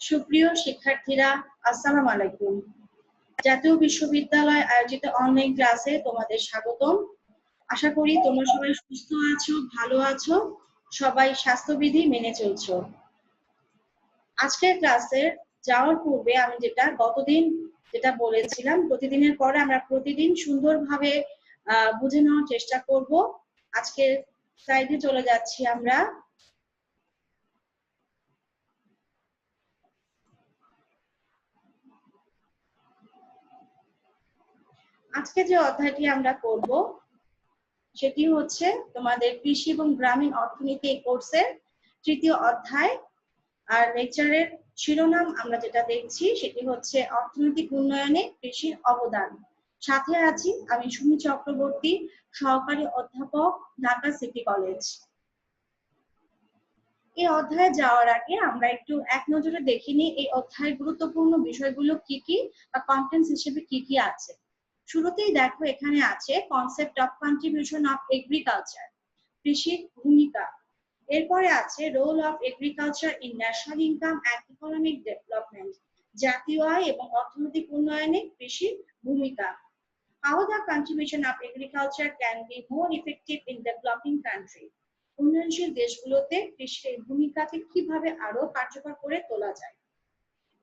সুপ্রিয় শিক্ষার্থীরা, আসসালামু আলাইকুম। জাতীয় বিশ্ববিদ্যালয় আয়োজিত অনলাইন ক্লাসে তোমাদের স্বাগতম। আশা করি তোমরা সবাই সুস্থ আছো, ভালো আছো, সবাই স্বাস্থ্যবিধি মেনে চলছো। আজকের ক্লাসে যাওয়ার পূর্বে আমি গতদিন যেটা বলেছিলাম, প্রতিদিনের পরে আমরা প্রতিদিন সুন্দরভাবে বুঝে নেওয়ার চেষ্টা করব। আজকের স্লাইডে চলে যাচ্ছি আমরা। আজকে যে অধ্যায়টি আমরা করব সেটি হচ্ছে তোমাদের কৃষি এবং গ্রামীণ অর্থনীতি এই কোর্সের তৃতীয় অধ্যায়। আর লেকচারের শিরোনাম আমরা যেটা দেখছি সেটি হচ্ছে অর্থনৈতিক উন্নয়নে কৃষির অবদান। সাথে আছি আমি সুমি চক্রবর্তী, সহকারী অধ্যাপক, ঢাকা সিটি কলেজ। এই অধ্যায়ে যাওয়ার আগে আমরা একটু এক নজরে দেখে নিই এই অধ্যায়ের গুরুত্বপূর্ণ বিষয়গুলো কি কি বা কন্টেন্টস হিসেবে কি কি আছে। শুরুতেই দেখো এখানে আছে concept of contribution of agriculture, কৃষির ভূমিকা। এরপরে আছে role of agriculture in national income and economic development, জাতীয় আয় এবং অর্থনৈতিক উন্নয়নে কৃষির ভূমিকা। How the contribution of agriculture can be more effective in developing country, উন্নয়নশীল দেশগুলোতে কৃষির ভূমিকাকে কিভাবে আরো কার্যকর করে তোলা যায়।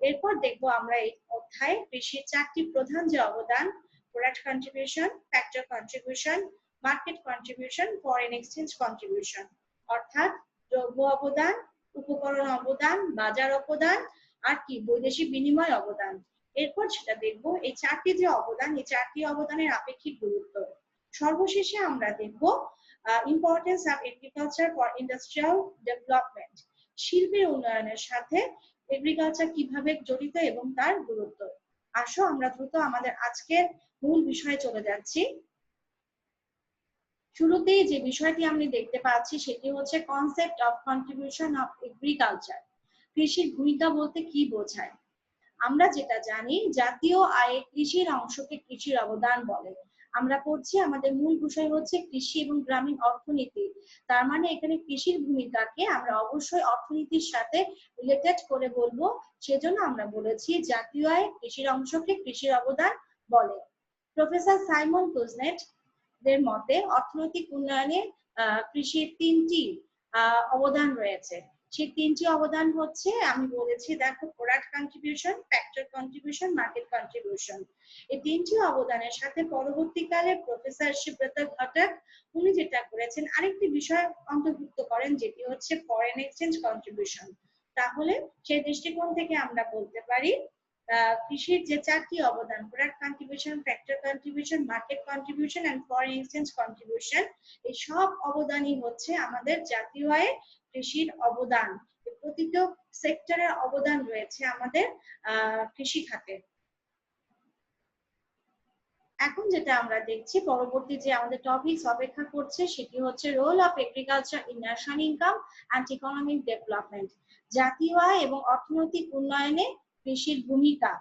এরপর দেখবো আমরা এই অধ্যায়ে কৃষির চারটি প্রধান যে অবদান, product contribution, factor contribution, market contribution, foreign exchange contribution, অর্থাৎ দ্রব্য অবদান, উপকরণ অবদান, বাজার অবদান আর কি বৈদেশিক বিনিময় অবদান। এরপর সেটা দেখবো এই চারটি যে অবদান, এই চারটি অবদানের আপেক্ষিক গুরুত্ব। সর্বশেষে আমরা দেখবো importance of agriculture for industrial development, শিল্পের উন্নয়নের সাথে এগ্রিকালচার কিভাবে জড়িত এবং তার গুরুত্ব। আসো আমরা দ্রুত আমাদের আজকের মূল বিষয়ে চলে যাচ্ছি। শুরুতেই যে বিষয়টি আমি দেখতে পাচ্ছি সেটি হচ্ছে concept of contribution of agriculture, কৃষির ভূমিকা বলতে কি বোঝায়। আমরা যেটা জানি জাতীয় আয়ে কৃষির অংশকে কৃষির অবদান বলে। আমরা পড়ছি আমাদের মূল বিষয় হচ্ছে কৃষি এবং গ্রামীণ অর্থনীতি, তার মানে এখানে কৃষির ভূমিকাকে আমরা অবশ্যই অর্থনীতির সাথে রিলেটেড করে বলবো। সেজন্য আমরা বলেছি জাতীয় আয়ে কৃষির অংশকে কৃষির অবদান বলে। প্রফেসর সাইমন কুজনেট দের মতে অর্থনৈতিক উন্নয়নে কৃষির তিনটি অবদান রয়েছে। সেই তিনটি অবদান হচ্ছে আমি বলেছি দেখো, product contribution, factor contribution, market contribution. এই তিনটি অবদানের সাথে পরবর্তীকালে প্রফেসর সুব্রত ঘটক উনি যেটা করেছেন আরেকটি বিষয় অন্তর্ভুক্ত করেন, যেটি হচ্ছে ফরেন এক্সচেঞ্জ কন্ট্রিবিউশন। তাহলে সেই দৃষ্টিকোণ থেকে আমরা বলতে পারি কৃষির যে চারটি অবদান, product contribution, factor contribution, market contribution and foreign exchange contribution, এই সব অবদানই হচ্ছে আমাদের জাতীয় আয়ে কৃষির অবদান। প্রতিটি সেক্টরের অবদান রয়েছে আমাদের কৃষি খাতে। এখন যেটা আমরা দেখছি পরবর্তী যে আমাদের টপিকস অপেক্ষা করছে সেটি হচ্ছে role of agriculture in national income and economic development, জাতীয় আয় এবং অর্থনৈতিক উন্নয়নে কৃষির ভূমিকা।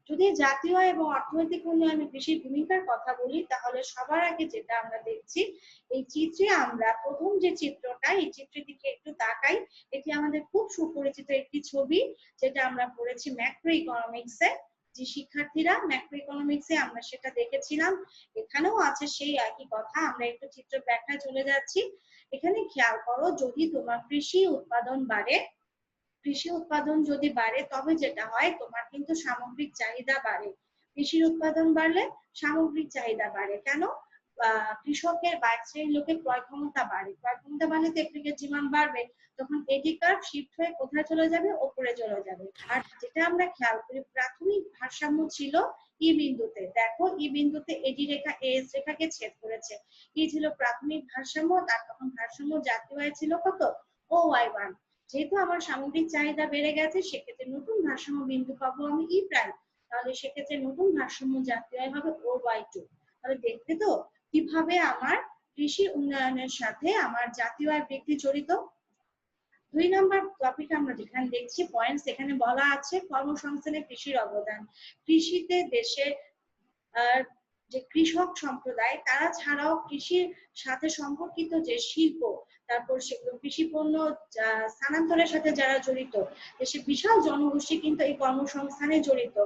যদি জাতীয় আয় এবং অর্থনৈতিক উন্নয়নে কৃষির ভূমিকার কথা বলি তাহলে সবার আগে যেটা আমরা দেখছি এই চিত্রে, আমরা প্রথম যে চিত্রটা, এই চিত্রের দিকে একটু তাকাই। এটি আমাদের খুব সুপরিচিত একটি ছবি, যেটা আমরা পড়েছি ম্যাক্রো ইকোনমিক্সে। যে শিক্ষার্থীরা ম্যাক্রো ইকোনমিক্সে আমরা সেটা দেখেছিলাম, এখানেও আছে সেই একই কথা। আমরা একটু চিত্র ব্যাখ্যায় চলে যাচ্ছি। এখানে খেয়াল করো, যদি তোমার কৃষি উৎপাদন বাড়ে, কৃষি উৎপাদন যদি বাড়ে তবে যেটা হয় তোমার কিন্তু সামগ্রিক চাহিদা বাড়ে। কৃষির উৎপাদন বাড়লে সামগ্রিক চাহিদা বাড়ে। কেন? কৃষকের বা এক শ্রেণীর লোকের ক্রয় ক্ষমতা বাড়ে। ক্রয় ক্ষমতা বাড়লে তো এপ্লিকের ডিমান্ড বাড়বে, তখন এডি কার্ভ শিফট হয়ে কোথায় চলে যাবে? ওপরে চলে যাবে। আর যেটা আমরা খেয়াল করি প্রাথমিক ভারসাম্য ছিল ই বিন্দুতে। দেখো ই বিন্দুতে এডি রেখা এস রেখাকে ছেদ করেছে। কি ছিল প্রাথমিক ভারসাম্য? তার তখন ভারসাম্য জাতীয় আয় ছিল কত? OY1। যেহেতু আমার সামগ্রিক চাহিদা বেড়ে গেছে সেক্ষেত্রে নতুন ভারসাম্য বিন্দু পাবো আমি ই প্রাইম, তাহলে সেক্ষেত্রে নতুন ভারসাম্য জাতীয় আয় হবে OY2। তাহলে দেখতে তো কিভাবে আমার কৃষি উন্নয়নের সাথে আমার জাতীয় আয় বৃদ্ধি জড়িত। 2 নম্বর টপিক আমরা যেখানে দেখছি পয়েন্টস, এখানে বলা আছে কর্মসংস্থানে কৃষির অবদান। কৃষিতে দেশে যে কৃষক সম্প্রদায় তারা ছাড়াও কৃষির সাথে সম্পর্কিত যে শিল্প, তারপর সেগুলো কৃষি পণ্য স্থানান্তরের সাথে যারা জড়িত, দেশে বিশাল জনগোষ্ঠী কিন্তু এই কর্মসংস্থানে জড়িত।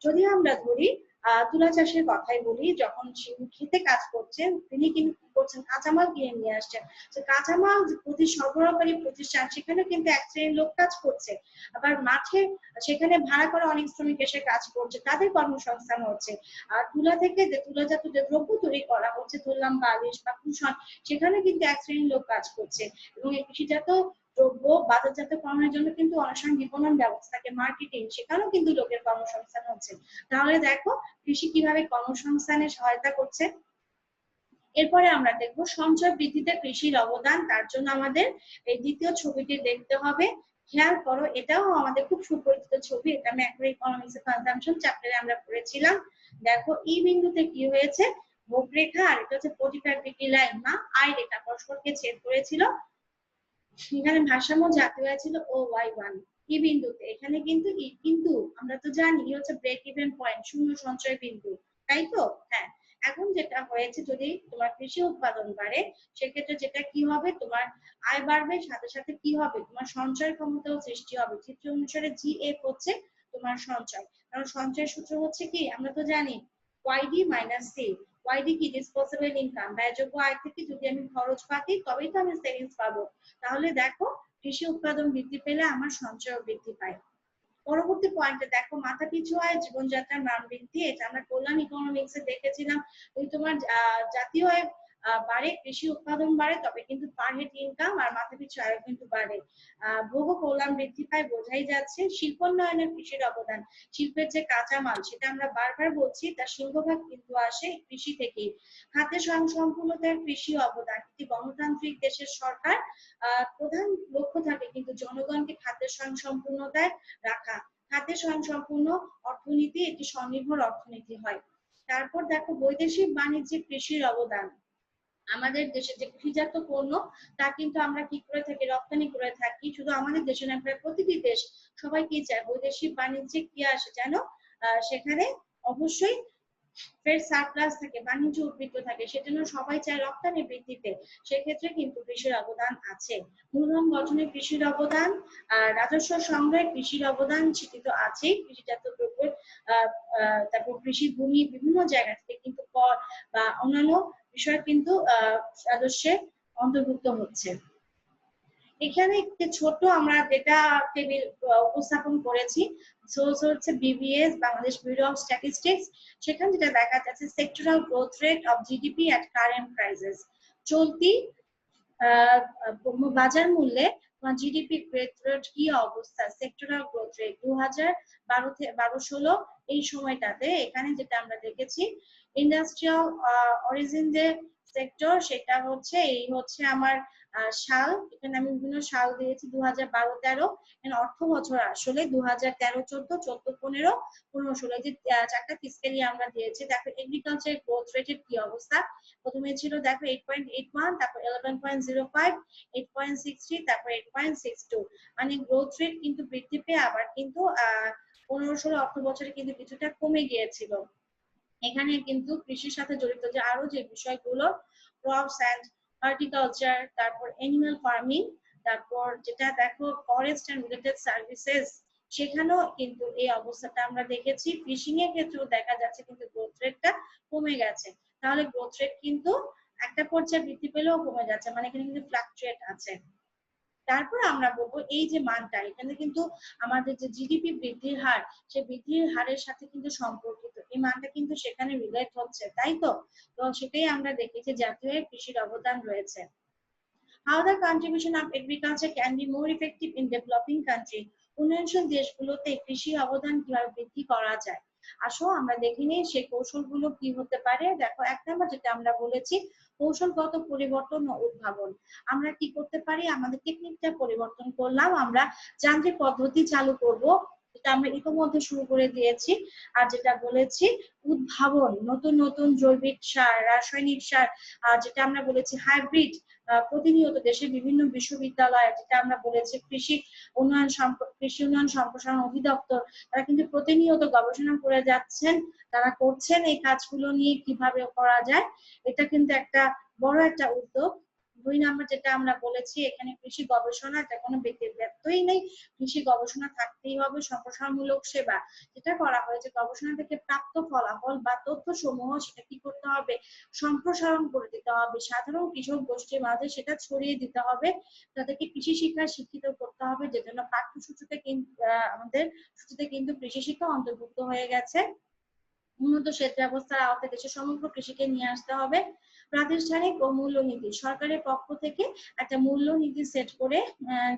যদি আমরা ধরি তুলা চাষের কথাই বলি, যখন খেতে কাজ করছেন তিনি কিন্তু কি করছেন, কাঁচামাল কিনে নিয়ে আসছেন। তো কাঁচামাল সরবরাহকারী প্রতিষ্ঠান সেখানে কিন্তু এক শ্রেণীর লোক কাজ করছে। আবার মাঠে সেখানে ভাড়া করা অনেক শ্রমিক এসে কাজ করছে, তাদের কর্মসংস্থান হচ্ছে। আর তুলা থেকে যে তুলাজাত যে দ্রব্য তৈরি করা হচ্ছে, ধরলাম বালিশ বা কুশন, সেখানে কিন্তু এক শ্রেণীর লোক কাজ করছে। এবং এই কৃষিজাত দ্রব্য বাজারজাতকরণের জন্য কিন্তু অনেক সময় বিপণন ব্যবস্থা থাকে, মার্কেটিং, সেখানেও কিন্তু লোকের কর্মসংস্থান হচ্ছে। তাহলে দেখো কৃষি কিভাবে কর্মসংস্থানে সহায়তা করছে। এরপরে আমরা দেখবো সঞ্চয় বৃদ্ধিতে কৃষির অবদান। তার জন্য আমাদের এই দ্বিতীয় ছবিটি দেখতে হবে। খেয়াল করো, এটাও আমাদের খুব সুপরিচিত ছবি, এটা ম্যাক্রো ইকোনমিক্স এর কনজাম্পশন চ্যাপ্টারে আমরা পড়েছিলাম। দেখো এই বিন্দুতে কি হয়েছে, বক্ররেখা আর এটা হচ্ছে 45 ডিগ্রি লাইন বা আই রেখা পরস্পরকে ছেদ করেছিল। এখানে ভারসাম্য জাতি হয়েছিল OY1। ই বিন্দুতে এখানে কিন্তু আমরা তো জানি হচ্ছে ব্রেক ইভেন পয়েন্ট, শূন্য সঞ্চয় বিন্দু, তাই তো? হ্যাঁ। এখন যেটা হয়েছে, যদি তোমার কৃষি উৎপাদন বাড়ে সেক্ষেত্রে যেটা কি হবে, তোমার আয় বাড়বে, সাথে সাথে কি হবে, তোমার সঞ্চয় ক্ষমতাও সৃষ্টি হবে। চিত্র অনুসারে GF হচ্ছে তোমার সঞ্চয়, কারণ সঞ্চয়ের সূত্র হচ্ছে কি, আমরা তো জানি YD মাইনাস C। YD কি, ডিসপোজেবল ইনকাম, ব্যয়যোগ্য আয় থেকে যদি আমি খরচ পাতি তবেই তো আমি সেভিংস পাবো। তাহলে দেখো কৃষি উৎপাদন বৃদ্ধি পেলে আমার সঞ্চয় বৃদ্ধি পায়। পরবর্তী পয়েন্টে দেখো মাথা পিছু আয় জীবনযাত্রার মান বৃদ্ধি, এটা আমরা কল্যাণ ইকোনমিক্স এ দেখেছিলাম। যদি তোমার জাতীয় আয় বাড়ে, কৃষি উৎপাদন বাড়ে, তবে কিন্তু পার হেড ইনকাম আর মাথা পিছু আয় কিন্তু বাড়ে। ভোগ ও কল্যাণ বৃদ্ধি পায়, বোঝাই যাচ্ছে। শিল্পোন্নয়নের কৃষির অবদান, শিল্পের যে কাঁচামাল সেটা আমরা বারবার বলছি, তার সিংহভাগ কিন্তু আসে কৃষি থেকেই। খাদ্য স্বয়ংসম্পূর্ণতার কৃষি অবদান, একটি গণতান্ত্রিক দেশের সরকার প্রধান লক্ষ্য থাকে কিন্তু জনগণকে খাদ্য স্বয়ংসম্পূর্ণতায় রাখা। খাদ্য স্বয়ংসম্পূর্ণ অর্থনীতি একটি স্বনির্ভর অর্থনীতি হয়। তারপর দেখো বৈদেশিক বাণিজ্যে কৃষির অবদান। আমাদের দেশে যে কৃষিজাত পণ্য তা কিন্তু আমরা কি করে থাকি, রপ্তানি করে থাকি। শুধু আমাদের দেশে না, প্রায় প্রতিটি দেশ সবাই কি চায়, বৈদেশিক বাণিজ্যে কি আসে যেন, সেখানে অবশ্যই ট্রেড সারপ্লাস থাকে, বাণিজ্য উদ্বৃত্ত থাকে, সেজন্য সবাই চায় রপ্তানি বৃদ্ধিতে। সেক্ষেত্রে কিন্তু কৃষির অবদান আছে। মূলধন গঠনে কৃষির অবদান, রাজস্ব সংগ্রহে কৃষির অবদান সেটি তো আছেই। কৃষিজাত দ্রব্যের তারপর কৃষি ভূমি বিভিন্ন জায়গা থেকে কিন্তু কর বা অন্যান্য বিষয় কিন্তু রাজস্বে অন্তর্ভুক্ত হচ্ছে। এখানে একটি ছোট আমরা ডেটা টেবিল উপস্থাপন করেছি, সোর্স হচ্ছে BBS, Bangladesh bureau of statistics. সেখানে যেটা দেখা যাচ্ছে, sectoral growth rate of GDP at current prices, চলতি বাজার মূল্যে জিডিপি গ্রোথ রেট কি অবস্থা, সেক্টরাল গ্রোথ রেট 2012-13 এই সময়টাতে। এখানে যেটা আমরা দেখেছি, ইন্ডাস্ট্রিয়াল অরিজিন যে সেক্টর, সেটা হচ্ছে এই হচ্ছে আমার সাল, এখানে আমি বিভিন্ন সাল দিয়েছি, 2012-13, অর্থ বছর আসলে 2013-14, 14-15, 15-16, যে চারটা ফিস্ক্যাল ইয়ার আমরা দিয়েছি। দেখো এগ্রিকালচার গ্রোথ রেটের কি অবস্থা। প্রথমে ছিল দেখো 8.81, তারপর 11.05, 8.63, তারপর 8.62। মানে গ্রোথ রেট কিন্তু বৃদ্ধি পেয়ে আবার কিন্তু 15-16 অর্থ বছরে কিন্তু কিছুটা কমে গিয়েছিল। এখানে কিন্তু কৃষির সাথে জড়িত যে আরো যে বিষয়গুলো, ক্রপস এন্ড হর্টিকালচার, তারপর অ্যানিমাল ফার্মিং, তারপর যেটা দেখো ফরেস্ট এন্ড রিলেটেড সার্ভিসেস, সেখানেও কিন্তু এই অবস্থাটা আমরা দেখেছি। ফিশিং এর ক্ষেত্রেও দেখা যাচ্ছে কিন্তু গ্রোথ রেটটা কমে গেছে। তাহলে গ্রোথ রেট কিন্তু একটা পর্যায়ে বৃদ্ধি পেলেও কমে যাচ্ছে, মানে এখানে কিন্তু ফ্লাকচুয়েট আছে। তারপর আমরা বলবো এই যে মানটা, এখানে কিন্তু আমাদের যে জিডিপি বৃদ্ধির হার, সে বৃদ্ধির হারের সাথে কিন্তু সম্পর্কিত, এই মানটা কিন্তু সেখানে রিলেট হচ্ছে, তাই তো? তো সেটাই আমরা দেখেছি জাতীয় কৃষির অবদান রয়েছে। How the contribution of agriculture can be more effective in developing country, উন্নয়নশীল দেশগুলোতে কৃষি অবদান কিভাবে বৃদ্ধি করা যায়। আসো আমরা দেখে নিই সেই কৌশলগুলো কি হতে পারে। দেখো এক নম্বর যেটা আমরা বলেছি, কৌশলগত পরিবর্তন ও উদ্ভাবন। আমরা কি করতে পারি, আমাদের টেকনিকটা পরিবর্তন করলাম, আমরা যান্ত্রিক পদ্ধতি চালু করব, যেটা আমরা ইতিমধ্যে শুরু করে দিয়েছি। আর যেটা বলেছি উদ্ভাবন, নতুন নতুন জৈবিক সার, রাসায়নিক সার, যেটা আমরা বলেছি হাইব্রিড, প্রতিনিয়ত দেশের বিভিন্ন বিশ্ববিদ্যালয়, যেটা আমরা বলেছি কৃষি উন্নয়ন সম্প্রসারণ অধিদপ্তর, তারা কিন্তু প্রতিনিয়ত গবেষণা করে যাচ্ছেন, তারা করছেন এই কাজগুলো নিয়ে কিভাবে করা যায়। এটা কিন্তু একটা বড় একটা উদ্যোগ। 2 নাম্বার যেটা আমরা বলেছি এখানে কৃষি গবেষণা, এটা কোনো ব্যত্যয়ই নেই, কৃষি গবেষণা থাকতেই হবে। সম্প্রসারণমূলক সেবা, যেটা করা হয়েছে গবেষণা থেকে প্রাপ্ত ফলাফল বা তথ্য সমূহ সেটা কি করতে হবে, সম্প্রসারণ করে দিতে হবে, সাধারণ কৃষক গোষ্ঠীর মাঝে সেটা ছড়িয়ে দিতে হবে, তাদেরকে কৃষি শিক্ষায় শিক্ষিত করতে হবে, যে জন্য পাঠ্যসূচিতে কিন্তু আমাদের সূচিতে কিন্তু কৃষি শিক্ষা অন্তর্ভুক্ত হয়ে গেছে। উন্নত সেচ ব্যবস্থার আওতায় দেশের সমগ্র কৃষিকে নিয়ে আসতে হবে। প্রাতিষ্ঠানিক ও মূল্যনীতি, সরকারের পক্ষ থেকে একটা মূল্যনীতি সেট করে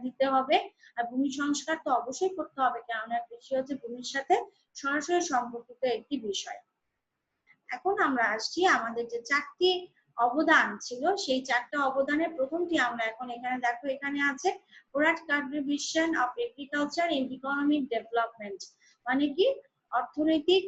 দিতে হবে। আর ভূমি সংস্কার তো অবশ্যই করতে হবে, কেননা কৃষি হচ্ছে ভূমির সাথে সরাসরি সম্পর্কিত একটি বিষয়। এখন আমরা আসছি আমাদের যে 4টি অবদান ছিল, সেই 4টা অবদানের প্রথমটি আমরা এখন এখানে দেখো, এখানে আছে product contribution of agriculture in economic development, মানে কি অর্থনৈতিক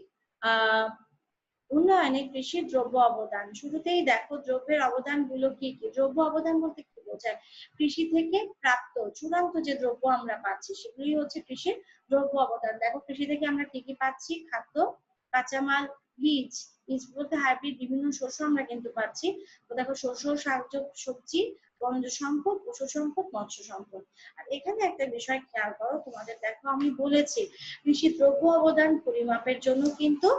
উন্নয়নে কৃষির দ্রব্য অবদান। শুরুতেই দেখো দ্রব্যের অবদান গুলো কি কি। দ্রব্য অবদান বলতে কি বোঝায়, কৃষি থেকে প্রাপ্ত চূড়ান্ত যে দ্রব্য আমরা পাচ্ছি সেগুলি হচ্ছে কৃষির দ্রব্য অবদান। দেখো কৃষি থেকে আমরা কি কি পাচ্ছি, খাদ্য, কাঁচামাল, বীজ, বীজ বলতে হাইব্রিড বিভিন্ন শস্য আমরা কিন্তু পাচ্ছি। তো দেখো শস্য, শাকসবজি, সবজি, বনজ সম্পদ, পশু সম্পদ, মৎস্য সম্পদ। আর এখানে একটা বিষয় খেয়াল করো, তোমাদের দেখো আমি বলেছি কৃষি দ্রব্য অবদান পরিমাপের জন্য কিন্তু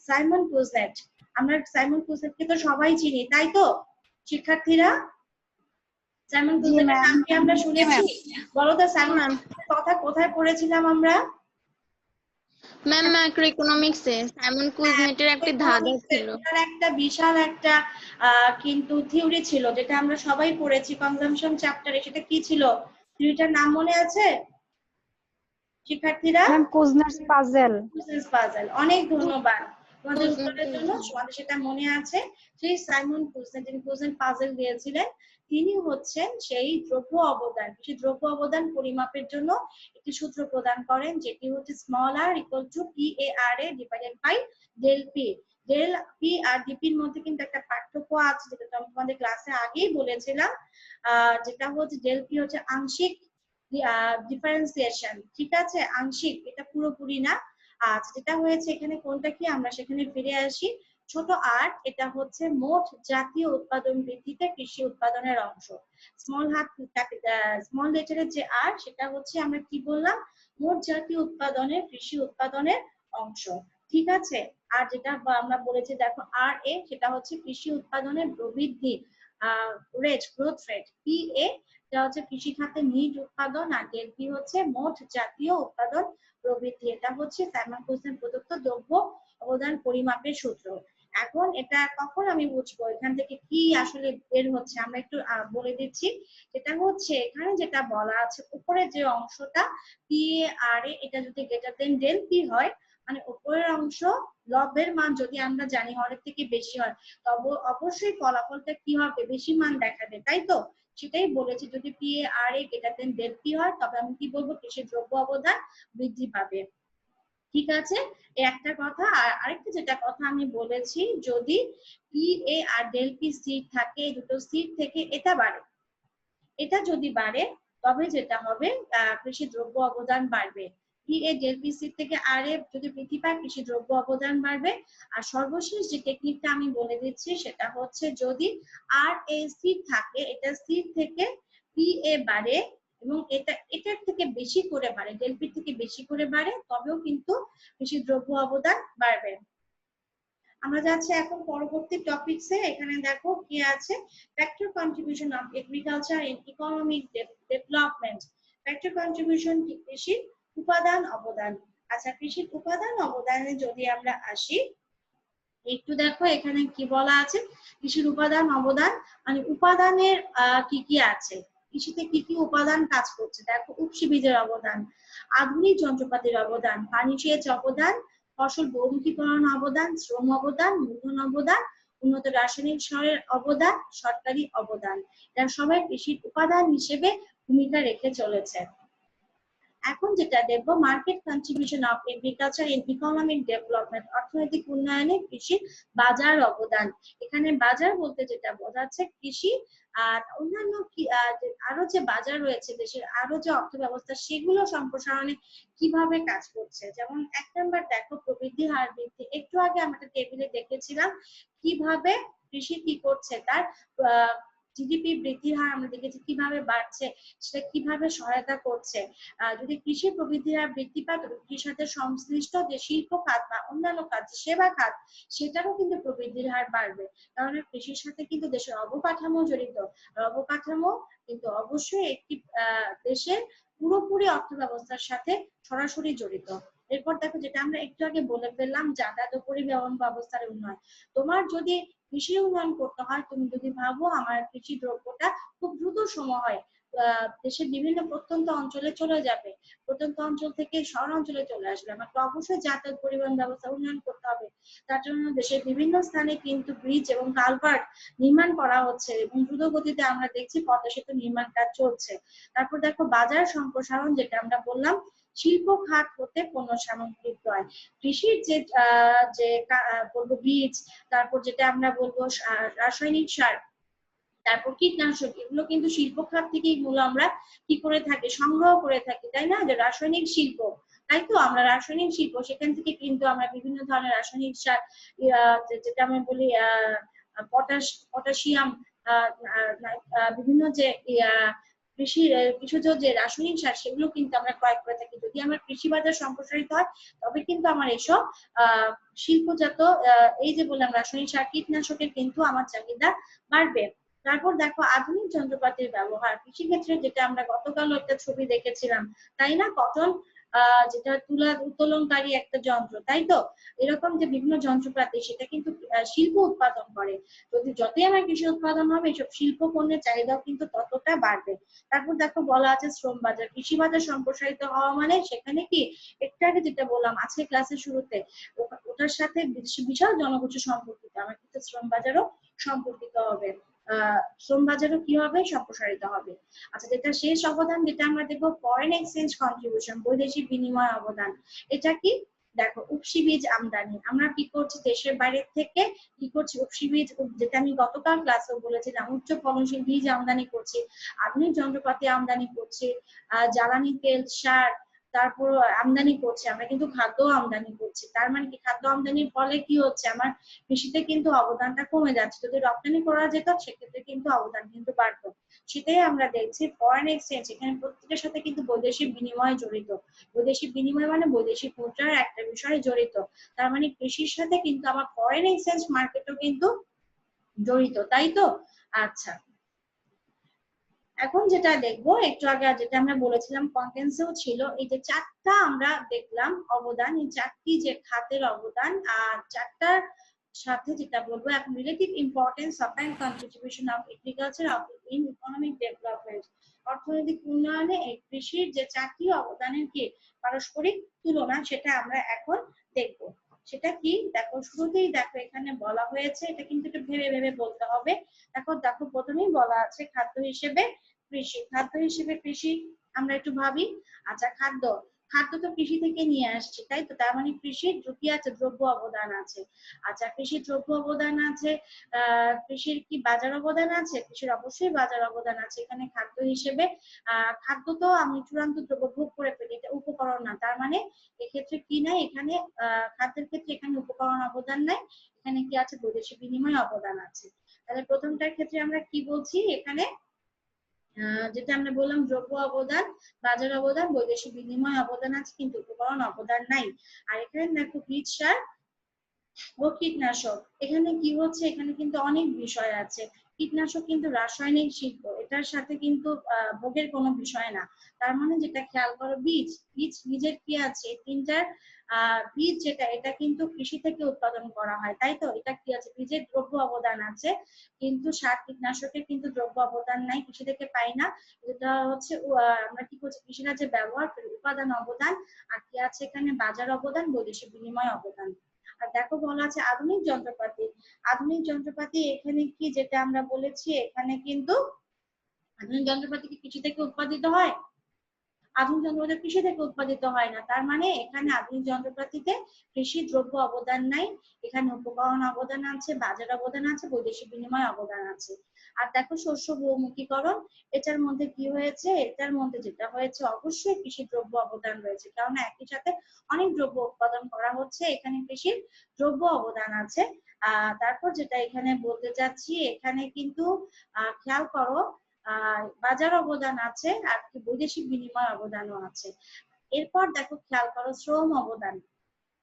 সাইমন কুজনেট, আমরা সাইমন কুজনেটকে তো সবাই চিনি, তাই তো শিক্ষার্থীরা? সাইমন কুজনেটের নাম কি আমরা শুনেছি? বলো তো সাইমন কথা কোথায় পড়েছিলাম আমরা? ম্যাম ম্যাক্রো ইকোনমিক্সে সাইমন কুজনেটের একটা ধাঁধা ছিল, তার একটা বিশাল একটা কিন্তু থিওরি ছিল যেটা আমরা সবাই পড়েছি কনজাম্পশন চ্যাপ্টারে। সেটা কি ছিল, থিওরিটার নাম মনে আছে শিক্ষার্থীরা? Ma'am Kuznets puzzle. Kuznets puzzle. অনেক ধন্যবাদ তোমাদের উত্তরের জন্য, তোমাদের সেটা মনে আছে। সেই সাইমন কুজনেট, যিনি কুজনেট পাজল দিয়েছিলেন, তিনি হচ্ছেন সেই দ্রব্য অবদান, কৃষি দ্রব্য অবদান পরিমাপের জন্য একটি সূত্র প্রদান করেন, যেটি হচ্ছে small r equal to PARA divided by del p. Del p r ডিপির মধ্যে কিন্তু একটা পার্থক্য আছে, যেটা আমি তোমাদের ক্লাসে আগেই বলেছিলাম। যেটা হচ্ছে ডেল পি হচ্ছে আংশিক ডিফারেন্সিয়েশন, ঠিক আছে, আংশিক, এটা পুরোপুরি না। আচ্ছা, যেটা হয়েছে এখানে কোনটা কি, আমরা সেখানে ফিরে আসি। ছোট আর, এটা হচ্ছে মোট জাতীয় উৎপাদন বৃদ্ধিতে কৃষি উৎপাদনের অংশ। স্মল লেটারের যে আর, সেটা হচ্ছে আমরা কি বললাম, মোট জাতীয় উৎপাদনের কৃষি উৎপাদনের অংশ, ঠিক আছে। আর যেটা আমরা বলেছি দেখো আর এ, সেটা হচ্ছে কৃষি উৎপাদনের প্রবৃদ্ধি rate, growth rate. P A, এটা হচ্ছে কৃষি খাতে নিট উৎপাদন, আর ডেল পি হচ্ছে মোট জাতীয় উৎপাদন প্রবৃদ্ধি। এটা হচ্ছে সাইমন কুজনেট প্রদত্ত দ্রব্য অবদান পরিমাপের সূত্র। এখন এটা কখন আমি বুঝবো এখান থেকে কি আসলে বের হচ্ছে, আমরা একটু বলে দিচ্ছি। যেটা হচ্ছে এখানে যেটা বলা আছে, উপরে যে অংশটা PARA, এটা যদি গ্রেটার দেন ডেল পি হয়, মানে উপরের অংশ লবের মান যদি আমরা জানি হরের থেকে বেশি হয়, তবে অবশ্যই ফলাফলটা কি হবে, বেশি মান দেখাবে, তাই তো? সেটাই বলেছি, যদি PARA গ্রেটার দেন ডেল পি হয়, তবে আমি কি বলবো, কৃষি দ্রব্য অবদান বৃদ্ধি পাবে, ঠিক আছে। একটা কথা। আর আরেকটা যেটা কথা আমি বলেছি, যদি PA আর ডেল পি সিট থাকে, দুটো সিট থেকে এটা বাড়ে, এটা যদি বাড়ে, তবে যেটা হবে কৃষি দ্রব্য অবদান বাড়বে। PA ডেল পি সিট থেকে RA যদি বৃদ্ধি পায়, কৃষি দ্রব্য অবদান বাড়বে। আর সর্বশেষ যে টেকনিকটা আমি বলে দিচ্ছি, সেটা হচ্ছে যদি RA সিট থাকে, এটা সিট থেকে PA বাড়ে এবং এটার থেকে বেশি করে বাড়ে, ডেল পি থেকে বেশি করে বাড়ে, তবেও কিন্তু কৃষি দ্রব্য অবদান বাড়বে। আমরা যাচ্ছি এখন পরবর্তী টপিকসে। এখানে দেখো কি আছে, factor contribution of agriculture in economic development. Factor contribution কি, কৃষির উপাদান অবদান। আচ্ছা, কৃষির উপাদান অবদানে যদি আমরা আসি, একটু দেখো এখানে কি বলা আছে, কৃষির উপাদান অবদান মানে উপাদানের কি কি আছে, কৃষিতে কি কি উপাদান কাজ করছে। দেখো উপসি বীজের অবদান, আধুনিক যন্ত্রপাতির অবদান, পানি সেচ অবদান, ফসল বহুমুখীকরণ অবদান, শ্রম অবদান, মূলধন অবদান, উন্নত রাসায়নিক সারের অবদান, সরকারি অবদান। এরা সবাই কৃষির উপাদান হিসেবে ভূমিকা রেখে চলেছে। এখন যেটা দেখবো, market contribution of agriculture in economic development, অর্থনৈতিক উন্নয়নে কৃষির বাজার অবদান। এখানে বাজার বলতে যেটা বোঝাচ্ছে কৃষি আর অন্যান্য আরো যে বাজার রয়েছে দেশের, আরো যে অর্থ ব্যবস্থা, সেগুলো সম্প্রসারণে কিভাবে কাজ করছে। যেমন 1 নাম্বার দেখো, প্রবৃদ্ধি হার বৃদ্ধি। একটু আগে আমরা টেবিলে দেখেছিলাম কিভাবে কৃষি কি করছে, তার জিডিপি বৃদ্ধির হার আমরা দেখেছি কিভাবে বাড়ছে, সেটা কিভাবে সহায়তা করছে। যদি কৃষি প্রবৃদ্ধির হার বৃদ্ধি পায় তবে কৃষির সাথে সংশ্লিষ্ট যে শিল্প খাত বা অন্যান্য খাত, সেবা খাত, সেটারও কিন্তু প্রবৃদ্ধির হার বাড়বে। কারণ কৃষির সাথে কিন্তু দেশের অবকাঠামো জড়িত। অবকাঠামো কিন্তু অবশ্যই একটি দেশের পুরোপুরি অর্থ ব্যবস্থার সাথে সরাসরি জড়িত। এরপর দেখো, যেটা আমরা একটু আগে বলে ফেললাম, যাতায়াত ও পরিবহন ব্যবস্থার উন্নয়ন। তোমার যদি কৃষি উন্নয়ন করতে হয়, তুমি যদি ভাবো আমার কৃষি দ্রব্যটা খুব দ্রুত সময় দেশের বিভিন্ন প্রত্যন্ত অঞ্চলে চলে যাবে, প্রত্যন্ত অঞ্চল থেকে শহর অঞ্চলে চলে আসবে, আমাকে অবশ্যই যাতায়াত পরিবহন ব্যবস্থা উন্নয়ন করতে হবে। তার জন্য দেশের বিভিন্ন স্থানে কিন্তু ব্রিজ এবং কালভার্ট নির্মাণ করা হচ্ছে এবং দ্রুত গতিতে আমরা দেখছি পদ্মা সেতু নির্মাণ কাজ চলছে। তারপর দেখো, বাজার সম্প্রসারণ, যেটা আমরা বললাম, শিল্প খাত হতে পণ্য সামগ্রী ক্রয়, কৃষির যে বলবো বীজ, তারপর যেটা আমরা বলবো রাসায়নিক সার, তারপর কীটনাশক, এগুলো কিন্তু শিল্প খাত থেকেই এগুলো আমরা কি করে থাকি, সংগ্রহ করে থাকি, তাই না? যে রাসায়নিক শিল্প, তাই তো, আমরা রাসায়নিক শিল্প, সেখান থেকে কিন্তু আমরা বিভিন্ন ধরনের রাসায়নিক সার, যেটা আমরা বলি পটাশিয়াম, বিভিন্ন যে কৃষিজ যে রাসায়নিক সার, সেগুলো কিন্তু আমরা ক্রয় করে থাকি। যদি আমার কৃষি বাজার সম্প্রসারিত হয় তবে কিন্তু আমার এসব শিল্পজাত এই যে বললাম রাসায়নিক সার, কীটনাশকের কিন্তু আমার চাহিদা বাড়বে। তারপর দেখো, আধুনিক যন্ত্রপাতির ব্যবহার কৃষিক্ষেত্রে, যেটা আমরা গতকাল একটা ছবি দেখেছিলাম, তাই না? কটন যেটা তুলা উত্তোলনকারী একটা যন্ত্র, তাই তো? এরকম যে বিভিন্ন যন্ত্রপাতি, সেটা কিন্তু শিল্প উৎপাদন করে। যতই আমার কৃষি উৎপাদন হবে, এসব শিল্প পণ্যের চাহিদাও কিন্তু ততটা বাড়বে। তারপর দেখো, বলা আছে শ্রম বাজার, কৃষি বাজার সম্প্রসারিত হওয়া মানে সেখানে কি, একটু আগে যেটা বললাম আজকে ক্লাসের শুরুতে, ওটার সাথে বিশাল জনগোষ্ঠী সম্পর্কিত, আমার কিন্তু শ্রম বাজারও সম্পর্কিত হবে, শ্রম বাজারও কি হবে, সম্প্রসারিত হবে। আচ্ছা, যেটা শেষ অবদান, যেটা আমরা দেখবো ফরেন এক্সচেঞ্জ কন্ট্রিবিউশন, বৈদেশিক বিনিময় অবদান। এটা কি, দেখো, উপসি বীজ আমদানি, আমরা কি করছি, দেশের বাইরে থেকে কি করছি, উপসি বীজ, যেটা আমি গতকাল ক্লাসেও বলেছিলাম, উচ্চ ফলনশীল বীজ আমদানি করছি, আধুনিক যন্ত্রপাতি আমদানি করছি, জ্বালানি তেল, সার, তারপর আমদানি করছি, আমরা কিন্তু খাদ্য আমদানি করছি। তার মানে কি, খাদ্য আমদানির ফলে কি হচ্ছে, আমার কৃষিতে কিন্তু অবদানটা কমে যাচ্ছে। যদি রপ্তানি করা যেত সেক্ষেত্রে কিন্তু অবদান কিন্তু বাড়তো। সেটাই আমরা দেখছি ফরেন এক্সচেঞ্জ, এখানে প্রত্যেকের সাথে কিন্তু বৈদেশিক বিনিময় জড়িত। বৈদেশিক বিনিময় মানে বৈদেশিক মুদ্রার একটা বিষয় জড়িত। তার মানে কৃষির সাথে কিন্তু আমার ফরেন এক্সচেঞ্জ মার্কেটও কিন্তু জড়িত, তাই তো? আচ্ছা, এখন যেটা দেখবো, একটু আগে যেটা আমরা বলেছিলাম কন্টেন্টসেও ছিল, এই যে চারটা আমরা দেখলাম অবদান, এই চারটি যে খাতের অবদান, আর চারটার সাথে যেটা বলবো এখন, relative importance of and contribution of agriculture in economic development, অর্থনৈতিক উন্নয়নে এই কৃষির যে চারটি অবদানের কি পারস্পরিক তুলনা, সেটা আমরা এখন দেখবো। সেটা কি, দেখো শুরুতেই দেখো এখানে বলা হয়েছে, এটা কিন্তু একটু ভেবে ভেবে বলতে হবে। দেখো দেখো, প্রথমেই বলা আছে খাদ্য হিসেবে কৃষি, খাদ্য হিসেবে কৃষি, আমরা একটু ভাবি। আচ্ছা, খাদ্য, খাদ্য তো কৃষি থেকে নিয়ে আসছে, তাই তো? তার মানে কৃষির কি আছে, দ্রব্য অবদান আছে। আচ্ছা, কৃষির দ্রব্য অবদান আছে, কৃষির কি বাজার অবদান আছে? কৃষির অবশ্যই বাজার অবদান আছে। এখানে খাদ্য হিসেবে খাদ্য তো আমি চূড়ান্ত দ্রব্য ভোগ করে ফেলি, এটা উপকরণ না। তার মানে এক্ষেত্রে কি নাই, এখানে খাদ্যের ক্ষেত্রে এখানে উপকরণ অবদান নাই, এখানে কি আছে, বৈদেশিক বিনিময় অবদান আছে। তাহলে প্রথমটার ক্ষেত্রে আমরা কি বলছি, এখানে যেটা আমরা বললাম দ্রব্য অবদান, বাজার অবদান, বৈদেশিক বিনিময় অবদান আছে, কিন্তু উপকরণ অবদান নাই। আর এখানে দেখো বীজ, সার ও কীটনাশক, এখানে কি হচ্ছে, এখানে কিন্তু অনেক বিষয় আছে। কীটনাশক কিন্তু রাসায়নিক শিল্প, এটার সাথে কিন্তু ভোগের কোনো বিষয় না। তার মানে যেটা খেয়াল করো, বীজের কি আছে, তিনটার বীজ যেটা, এটা কিন্তু কৃষি থেকে উৎপাদন করা হয়, তাই তো? এটা কি আছে, বীজের দ্রব্য অবদান আছে, কিন্তু সার কীটনাশকের কিন্তু দ্রব্য অবদান নাই, কৃষি থেকে পাই না। এটা হচ্ছে আমরা কি করছি, কৃষিকাজে ব্যবহার করি, উপাদান অবদান। আর কি আছে এখানে, বাজার অবদান, বৈদেশিক বিনিময় অবদান। আর দেখো বলা আছে আধুনিক যন্ত্রপাতি, আধুনিক যন্ত্রপাতি, এখানে কি, যেটা আমরা বলেছি, এখানে কিন্তু আধুনিক যন্ত্রপাতি কি কৃষি থেকে উৎপাদিত হয়? আধুনিক যন্ত্রপাতি কৃষি থেকে উৎপাদিত হয় না, তার মানে এখানে আধুনিক যন্ত্রপাতিতে কৃষি দ্রব্য অবদান নাই, এখানে উপকরণ অবদান আছে, বাজার অবদান আছে, বৈদেশিক বিনিময় অবদান আছে। আর দেখো শস্য বহুমুখীকরণ, এটার মধ্যে কি হয়েছে, এটার মধ্যে যেটা হয়েছে অবশ্যই কৃষি দ্রব্য অবদান রয়েছে, কারণ একই সাথে অনেক দ্রব্য উৎপাদন করা হচ্ছে, এখানে কৃষির দ্রব্য অবদান আছে। তারপর যেটা এখানে বলতে চাচ্ছি, এখানে কিন্তু খেয়াল করো বাজার অবদান আছে আর কি বৈদেশিক বিনিময় অবদানও আছে। এরপর দেখো খেয়াল করো শ্রম অবদান।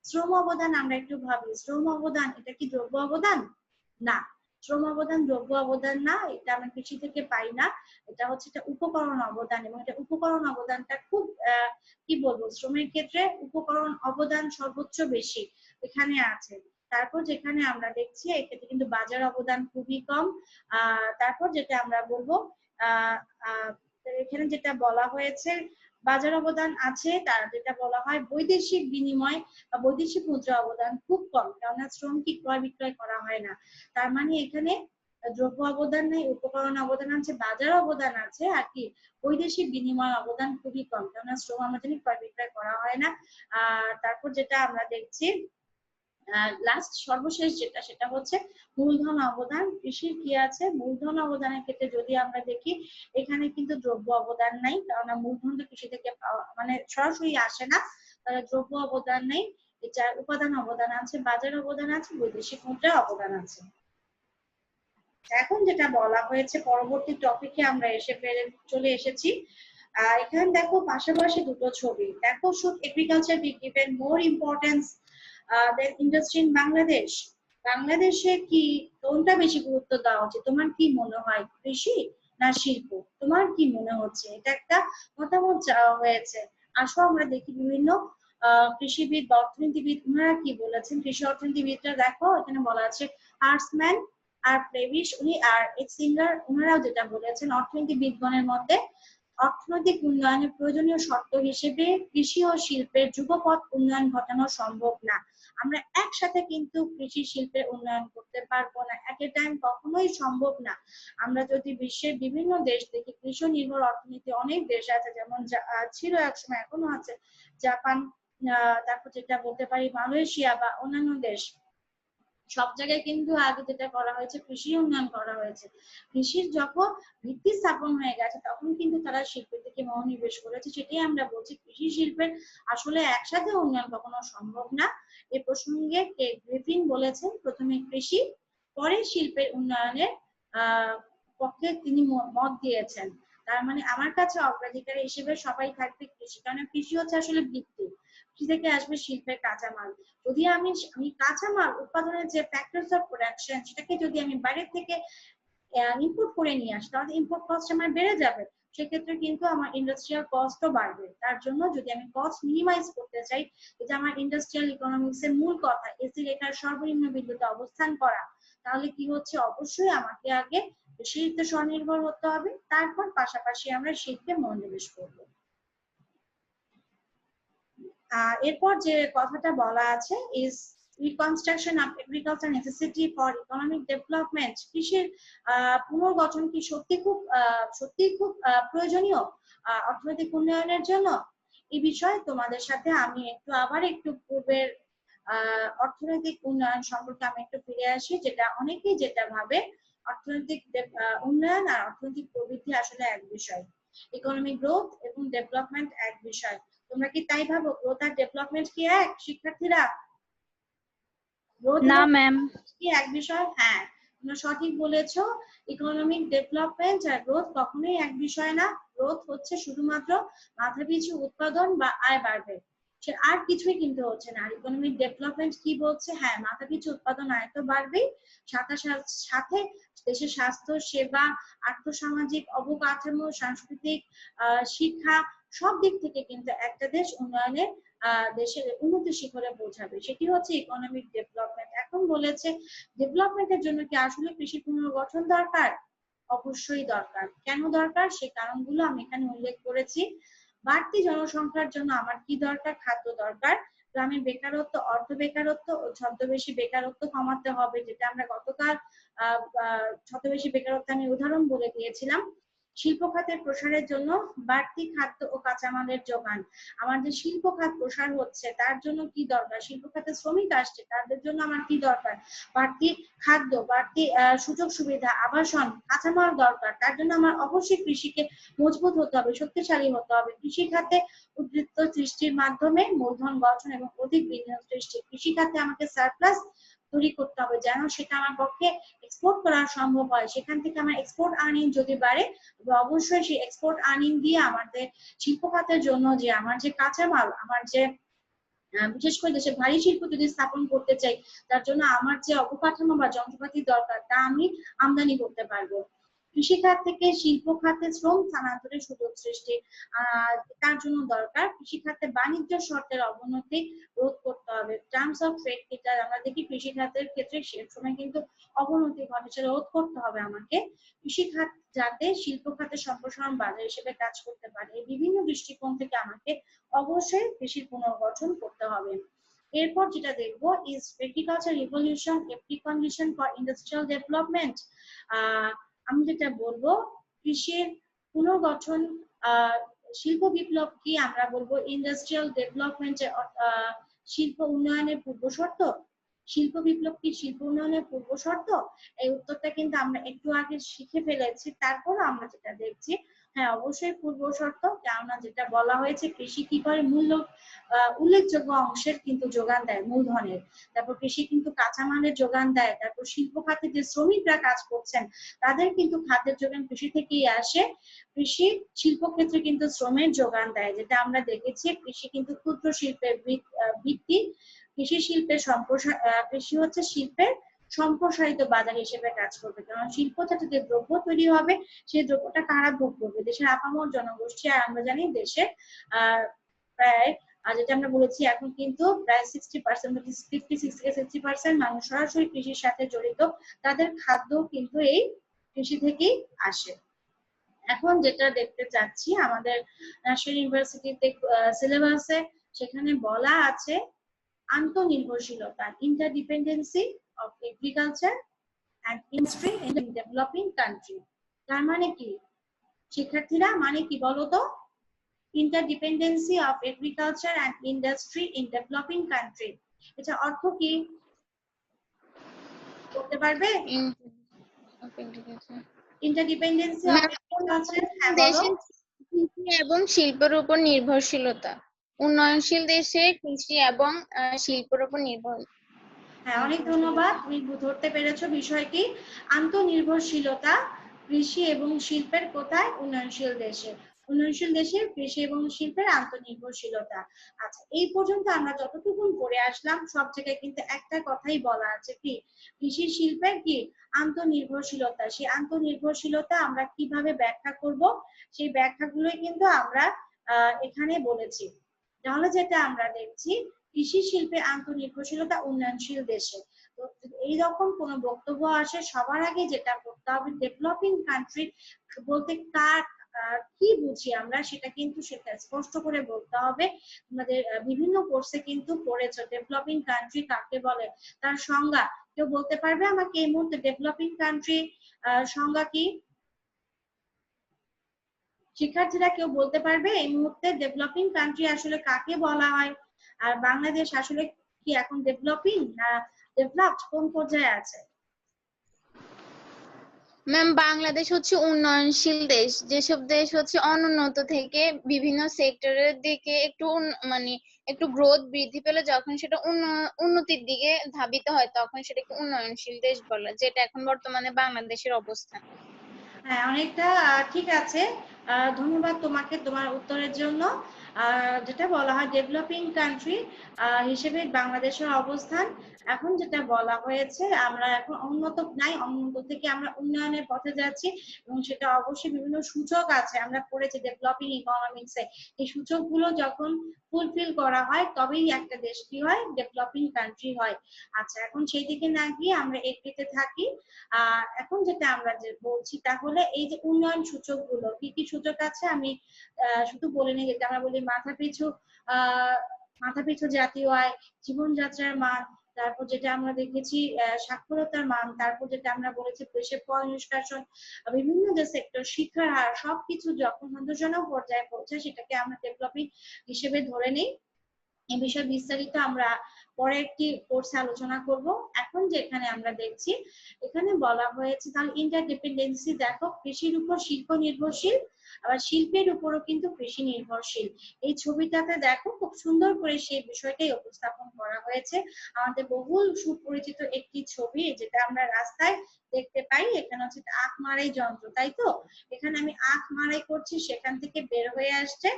শ্রম অবদান আমরা একটু ভাবি, শ্রম অবদান এটা কি দ্রব্য অবদান? না, শ্রম অবদান দ্রব্য অবদান না, এটা আমরা কৃষি থেকে পাই না, এটা হচ্ছে এটা উপকরণ অবদান, এবং এটা উপকরণ অবদানটা খুব কি বলবো, শ্রমের ক্ষেত্রে উপকরণ অবদান সর্বোচ্চ বেশি এখানে আছে। তারপর যেখানে আমরা দেখছি এক্ষেত্রে কিন্তু বাজার অবদান খুবই কম। তারপর যেটা আমরা বলবো এখানে যেটা বলা হয়েছে বাজার অবদান আছে, তার যেটা বলা হয় বৈদেশিক বিনিময় বা বৈদেশিক মুদ্রা অবদান খুব কম, কেননা শ্রম কি ক্রয় বিক্রয় করা হয় না, তার মানে এখানে দ্রব্য অবদান নেই, উপকরণ অবদান আছে, বাজার অবদান আছে, আর কি বৈদেশিক বিনিময় অবদান খুবই কম, কেননা শ্রম আমাদের ক্রয় বিক্রয় করা হয় না। তারপর যেটা আমরা দেখছি লাস্ট সর্বশেষ যেটা, সেটা হচ্ছে মূলধন অবদান। কৃষির কি আছে, মূলধন অবদানের ক্ষেত্রে যদি আমরা দেখি এখানে কিন্তু দ্রব্য অবদান নাই, কারণ মূলধন তো কৃষি থেকে মানে সরাসরি আসে না, তাহলে দ্রব্য অবদান নেই। এটার উপাদান অবদান আছে, বাজার অবদান আছে, বৈদেশিক মুদ্রা অবদান আছে। এখন যেটা বলা হয়েছে পরবর্তী টপিকে আমরা চলে এসেছি। এখানে দেখো পাশাপাশি দুটো ছবি দেখো, should agriculture be given more importance than industry in Bangladesh? বাংলাদেশে কি কোনটা বেশি গুরুত্ব দেওয়া উচিত, তোমার কি মনে হয়, কৃষি না শিল্প? তোমার কি মনে হচ্ছে? এটা একটা মতামত চাওয়া হয়েছে। আসো আমরা দেখি বিভিন্ন কৃষিবিদ বা অর্থনীতিবিদ ওনারা কি বলেছেন। কৃষি অর্থনীতিবিদরা দেখো এখানে বলা আছে হার্সম্যান আর প্লেভিশ উনি আর সিঙ্গার ওনারাও যেটা বলেছেন অর্থনীতিবিদগণের মতে অর্থনৈতিক উন্নয়নের প্রয়োজনীয় শর্ত হিসেবে কৃষি ও শিল্পের যুগপৎ উন্নয়ন ঘটানো সম্ভব না। আমরা একসাথে কিন্তু কৃষি শিল্পের উন্নয়ন করতে পারবো না, এট এ টাইম কখনোই সম্ভব না। আমরা যদি বিশ্বের বিভিন্ন দেশ দেখি, কৃষি নির্ভর অর্থনীতি অনেক দেশ আছে, যেমন ছিল একসময়, এখনো আছে, জাপান, তারপর যেটা বলতে পারি মালয়েশিয়া বা অন্যান্য দেশ, সব জায়গায় কিন্তু আগে যেটা করা হয়েছে কৃষি উন্নয়ন করা হয়েছে। কৃষির যখন ভিত্তি স্থাপন হয়ে গেছে তখন কিন্তু তারা শিল্পের দিকে মনোনিবেশ করেছে, সেটাই আমরা বলছি কৃষি শিল্পের আসলে একসাথে উন্নয়ন কখনো সম্ভব না। এ প্রসঙ্গে কে গ্রিফিন বলেছেন প্রথমে কৃষি পরে শিল্পের উন্নয়নের পক্ষে তিনি মত দিয়েছেন। তার মানে আমার কাছে অগ্রাধিকার হিসেবে সবাই থাকবে কৃষি, কারণ কৃষি হচ্ছে আসলে ভিত্তি, কৃষি থেকে আসবে শিল্পের কাঁচামাল। যদি আমি কাঁচামাল উৎপাদনের যে ফ্যাক্টরস অফ প্রোডাকশন সেটাকে যদি আমি বাইরে থেকে ইম্পোর্ট করে নিয়ে আসি, তাহলে ইম্পোর্ট কস্ট আমার বেড়ে যাবে, সেক্ষেত্রে কিন্তু আমার ইন্ডাস্ট্রিয়াল কস্টও বাড়বে। তার জন্য যদি আমি কস্ট মিনিমাইজ করতে চাই, এটা আমার ইন্ডাস্ট্রিয়াল ইকোনমিক্স এর মূল কথা, এসি রেখার সর্বনিম্ন বিন্দুতে অবস্থান করা, তাহলে কি হচ্ছে অবশ্যই আমাকে আগে শিল্পে স্বনির্ভর হতে হবে, তারপর পাশাপাশি আমরা শিল্পে মনোনিবেশ করবো। এরপর যে কথাটা বলা আছে is reconstruction of agriculture necessity for economic development, কৃষির পুনর্গঠন কি সত্যি খুব প্রয়োজনীয় অর্থনৈতিক উন্নয়নের জন্য? এই বিষয়ে তোমাদের সাথে আমি আবার একটু পূর্বের অর্থনৈতিক উন্নয়ন সম্পর্কে আমি একটু ফিরে আসি, যেটা অনেকেই যেটা ভাবে অর্থনৈতিক উন্নয়ন আর অর্থনৈতিক প্রবৃদ্ধি আসলে এক বিষয়, ইকোনমিক গ্রোথ এবং ডেভেলপমেন্ট এক বিষয়। তোমরা কি তাই ভাবো? গ্রোথ আর ডেভেলপমেন্ট কি এক, শিক্ষার্থীরা? গ্রোথ না ম্যাম। কি এক বিষয়? হ্যাঁ, তোমরা সঠিক বলেছো, ইকোনমিক ডেভেলপমেন্ট আর গ্রোথ কখনোই এক বিষয় না। গ্রোথ হচ্ছে শুধুমাত্র মাথাপিছু উৎপাদন বা আয় বাড়বে, সে আর কিছুই কিন্তু হচ্ছে না। আর ইকোনমিক ডেভেলপমেন্ট কি বলছে? হ্যাঁ, মাথাপিছু উৎপাদন আয় তো বাড়বেই, সাথে দেশের স্বাস্থ্য সেবা, আর্থসামাজিক অবকাঠামো, সাংস্কৃতিক শিক্ষা, সব দিক থেকে কিন্তু একটা দেশ উন্নয়নের দেশের উন্নতি শিখরে পৌঁছাবে, সেটি হচ্ছে ইকোনমিক ডেভেলপমেন্ট। এখন বলেছে ডেভেলপমেন্টের জন্য কি আসলে কৃষি পুনর্গঠন দরকার? অবশ্যই দরকার। কেন দরকার সে কারণগুলো আমি এখানে উল্লেখ করেছি। বাড়তি জনসংখ্যার জন্য আমার কি দরকার? খাদ্য দরকার। গ্রামের বেকারত্ব, অর্ধ বেকারত্ব ও ছদ্মবেশী বেকারত্ব কমাতে হবে, যেটা আমরা গতকাল ছদ্মবেশী বেকারত্ব আমি উদাহরণ বলে দিয়েছিলাম। শিল্প খাতের প্রসারের জন্য বাড়তি খাদ্য ও কাঁচামালের যোগান। আমার যে শিল্প খাত প্রসার হচ্ছে তার জন্য কি দরকার, শিল্প খাতে শ্রমিক আসছে তাদের জন্য আমার কি দরকার, বাড়তি খাদ্য, বাড়তি সুযোগ সুবিধা, আবাসন, কাঁচামাল দরকার। তার জন্য আমার অবশ্যই কৃষিকে মজবুত হতে হবে, শক্তিশালী হতে হবে। কৃষি খাতে উদ্বৃত্ত সৃষ্টির মাধ্যমে মূলধন গঠন এবং অধিক বিনিয়োগ সৃষ্টি। কৃষি খাতে আমাকে সারপ্লাস তৈরি করতে হবে যেন সেটা আমার পক্ষে এক্সপোর্ট করা সম্ভব হয়। সেখান থেকে আমার এক্সপোর্ট আর্নিং যদি বাড়ে, অবশ্যই সেই এক্সপোর্ট আর্নিং দিয়ে আমাদের শিল্প খাতের জন্য যে আমার যে কাঁচামাল, আমার যে বিশেষ করে দেশে ভারী শিল্প যদি স্থাপন করতে চাই, তার জন্য আমার যে অবকাঠামো বা যন্ত্রপাতি দরকার তা আমি আমদানি করতে পারবো। কৃষি খাত থেকে শিল্প খাতে শ্রম স্থানান্তরের সুযোগ সৃষ্টি, তার জন্য দরকার কৃষি খাতে বাণিজ্য শর্তের অবনতি রোধ করতে হবে। টার্মস অফ ট্রেড, এটা আমরা দেখি কৃষি খাতের ক্ষেত্রে সে সময় কিন্তু অবনতি ঘটে, সেটা রোধ করতে হবে আমাকে। কৃষি খাত যাতে শিল্প খাতের সম্প্রসারণ বাজার হিসেবে কাজ করতে পারে, এই বিভিন্ন দৃষ্টিকোণ থেকে আমাকে অবশ্যই কৃষির পুনর্গঠন করতে হবে। এরপর যেটা দেখবো is agriculture revolution A precondition for industrial development. আমি যেটা বলবো কৃষির পুনর্গঠন, শিল্প বিপ্লব কি আমরা বলবো ইন্ডাস্ট্রিয়াল ডেভেলপমেন্টের শিল্প উন্নয়নের পূর্বশর্ত। শিল্প বিপ্লব কি শিল্প উন্নয়নের পূর্বশর্ত? এই উত্তরটা কিন্তু আমরা একটু আগে শিখে ফেলেছি, তারপর আমরা যেটা দেখছি হ্যাঁ অবশ্যই পূর্বশর্ত। কেননা যেটা বলা হয়েছে কৃষি কি করে মূল্য উল্লেখযোগ্য অংশের কিন্তু যোগান দেয় মূলধনের, তারপর কৃষি কিন্তু কাঁচামালের যোগান দেয়, তারপর শিল্প খাতে যে শ্রমিকরা কাজ করছেন তাদের কিন্তু খাদ্যের যোগান কৃষি থেকেই আসে। কৃষি শিল্প ক্ষেত্রে কিন্তু শ্রমের যোগান দেয়, যেটা আমরা দেখেছি কৃষি কিন্তু ক্ষুদ্র শিল্পের ভিত্তি। কৃষি শিল্পের কৃষি হচ্ছে শিল্পের সম্প্রসারিত বাজার হিসেবে কাজ করবে, কারণ শিল্প থেকে যে দ্রব্য তৈরি হবে সেই দ্রব্যটা কারা ভোগ করবে, দেশের আপামর জনগোষ্ঠী। আর আমরা জানি দেশে প্রায় যেটা আমরা বলেছি এখন কিন্তু প্রায় 60%, 50-60% মানুষ সরাসরি কৃষির সাথে জড়িত, তাদের খাদ্য কিন্তু এই কৃষি থেকেই আসে। এখন যেটা দেখতে চাচ্ছি আমাদের ন্যাশনাল ইউনিভার্সিটিতে সিলেবাসে সেখানে বলা আছে আন্তঃনির্ভরশীলতা, interdependency of agriculture and industry in developing country. তার মানে কি শিক্ষার্থীরা, মানে কি বলতো? Interdependency of agriculture and industry in developing country, এটা অর্থ কি বলতে পারবে? ইন্টারডিপেন্ডেন্সি অফ এগ্রিকালচার, হ্যাঁ বলো। কৃষি এবং শিল্পের উপর নির্ভরশীলতা, উন্নয়নশীল দেশে কৃষি এবং শিল্পের উপর নির্ভর। হ্যাঁ অনেক ধন্যবাদ, তুমি ধরতে পেরেছো বিষয়টি। আন্তঃনির্ভরশীলতা কৃষি এবং শিল্পের কোথায়? উন্নয়নশীল দেশে। উন্নয়নশীল দেশের কৃষি এবং শিল্পের আন্তঃনির্ভরশীলতা। আচ্ছা, এই পর্যন্ত আমরা যতটুকু পড়ে আসলাম সব জায়গায় কিন্তু একটা কথাই বলা আছে, কি কৃষি শিল্পের কি আন্তঃনির্ভরশীলতা। সেই আন্তঃনির্ভরশীলতা আমরা কিভাবে ব্যাখ্যা করব, সেই ব্যাখ্যাগুলোই কিন্তু আমরা এখানে বলেছি। তাহলে যেটা আমরা দেখছি কৃষি শিল্পে আন্তঃনির্ভরশীলতা উন্নয়নশীল দেশে। তো এইরকম কোন বক্তব্য আসে সবার আগে যেটা করতে হবে ডেভেলপিং কান্ট্রি বলতে কার কি বুঝি আমরা, সেটা কিন্তু সেটা স্পষ্ট করে বলতে হবে। আমাদের বিভিন্ন কোর্সে কিন্তু পড়েছো ডেভেলপিং কান্ট্রি কাকে বলে, তার সংজ্ঞা কেউ বলতে পারবে আমাকে এই মুহূর্তে ডেভেলপিং কান্ট্রি সংজ্ঞা কি? শিক্ষার্থীরা কেউ বলতে পারবে এই মুহূর্তে ডেভেলপিং কান্ট্রি আসলে কাকে বলা হয়? আর বাংলাদেশ আসলে কি এখন ডেভেলপিং না ডেভেলপড, কোন পর্যায়ে আছে? ম্যাম বাংলাদেশ হচ্ছে উন্নয়নশীল দেশ, যেসব দেশ হচ্ছে অনুন্নত থেকে বিভিন্ন সেক্টরের দিকে একটু মানে একটু গ্রোথ বৃদ্ধি পেলে যখন সেটা উন্নতির দিকে ধাবিত হয় তখন সেটাকে উন্নয়নশীল দেশ বলে, যেটা এখন বর্তমানে বাংলাদেশের অবস্থান। হ্যাঁ অনেকটা ঠিক আছে, ধন্যবাদ তোমাকে তোমার উত্তরের জন্য। যেটা বলা হয় ডেভেলপিং কান্ট্রি হিসেবে বাংলাদেশের অবস্থান। এখন যেটা বলা হয়েছে আমরা এখন উন্নত নাই, উন্নত থেকে আমরা উন্নয়নের পথে যাচ্ছি, এবং সেটা অবশ্যই বিভিন্ন সূচক আছে আমরা পড়েছি ডেভেলপিং ইকোনমিক্সে। এই সূচকগুলো যখন ফুলফিল করা হয় তবেই একটা দেশ কি হয়, ডেভেলপিং কান্ট্রি হয়। আচ্ছা, এখন সেই দিকে না গিয়ে আমরা এগিয়ে থাকি। এখন যেটা আমরা যে বলছি তাহলে এই যে উন্নয়ন সূচক গুলো কি কি সূচক আছে আমি শুধু বলে নিই, যেটা আমরা বলি মাথাপিছু জাতীয় আয়, জীবনযাত্রার মান, তারপর যেটা আমরা দেখেছি সাক্ষরতার মান, তারপর যেটা আমরা বলেছি দেশের পয় নিষ্কাশন, বিভিন্ন যে সেক্টর, শিক্ষার হার, সবকিছু যখন সন্তোষজনক পর্যায়ে পৌঁছায় সেটাকে আমরা ডেভেলপিং হিসেবে ধরে নিই। এই বিষয়ে বিস্তারিত আমরা পরে একটি কোর্সে আলোচনা করব। এখন যেখানে আমরা দেখছি এখানে বলা হয়েছে তাহলে ইন্টারডিপেন্ডেন্সি, দেখো কৃষির উপর শিল্প নির্ভরশীল, আবার শিল্পের উপরও কিন্তু কৃষি নির্ভরশীল। এই ছবিটাতে দেখো খুব সুন্দর করে সেই বিষয়টাই উপস্থাপন করা হয়েছে। আমাদের বহুল সুপরিচিত একটি ছবি, যেটা আমরা রাস্তায় দেখতে পাই। এখানে হচ্ছে আখ মারাই যন্ত্র, তাই তো? এখানে আমি আখ মারাই করছি, সেখান থেকে বের হয়ে আসছে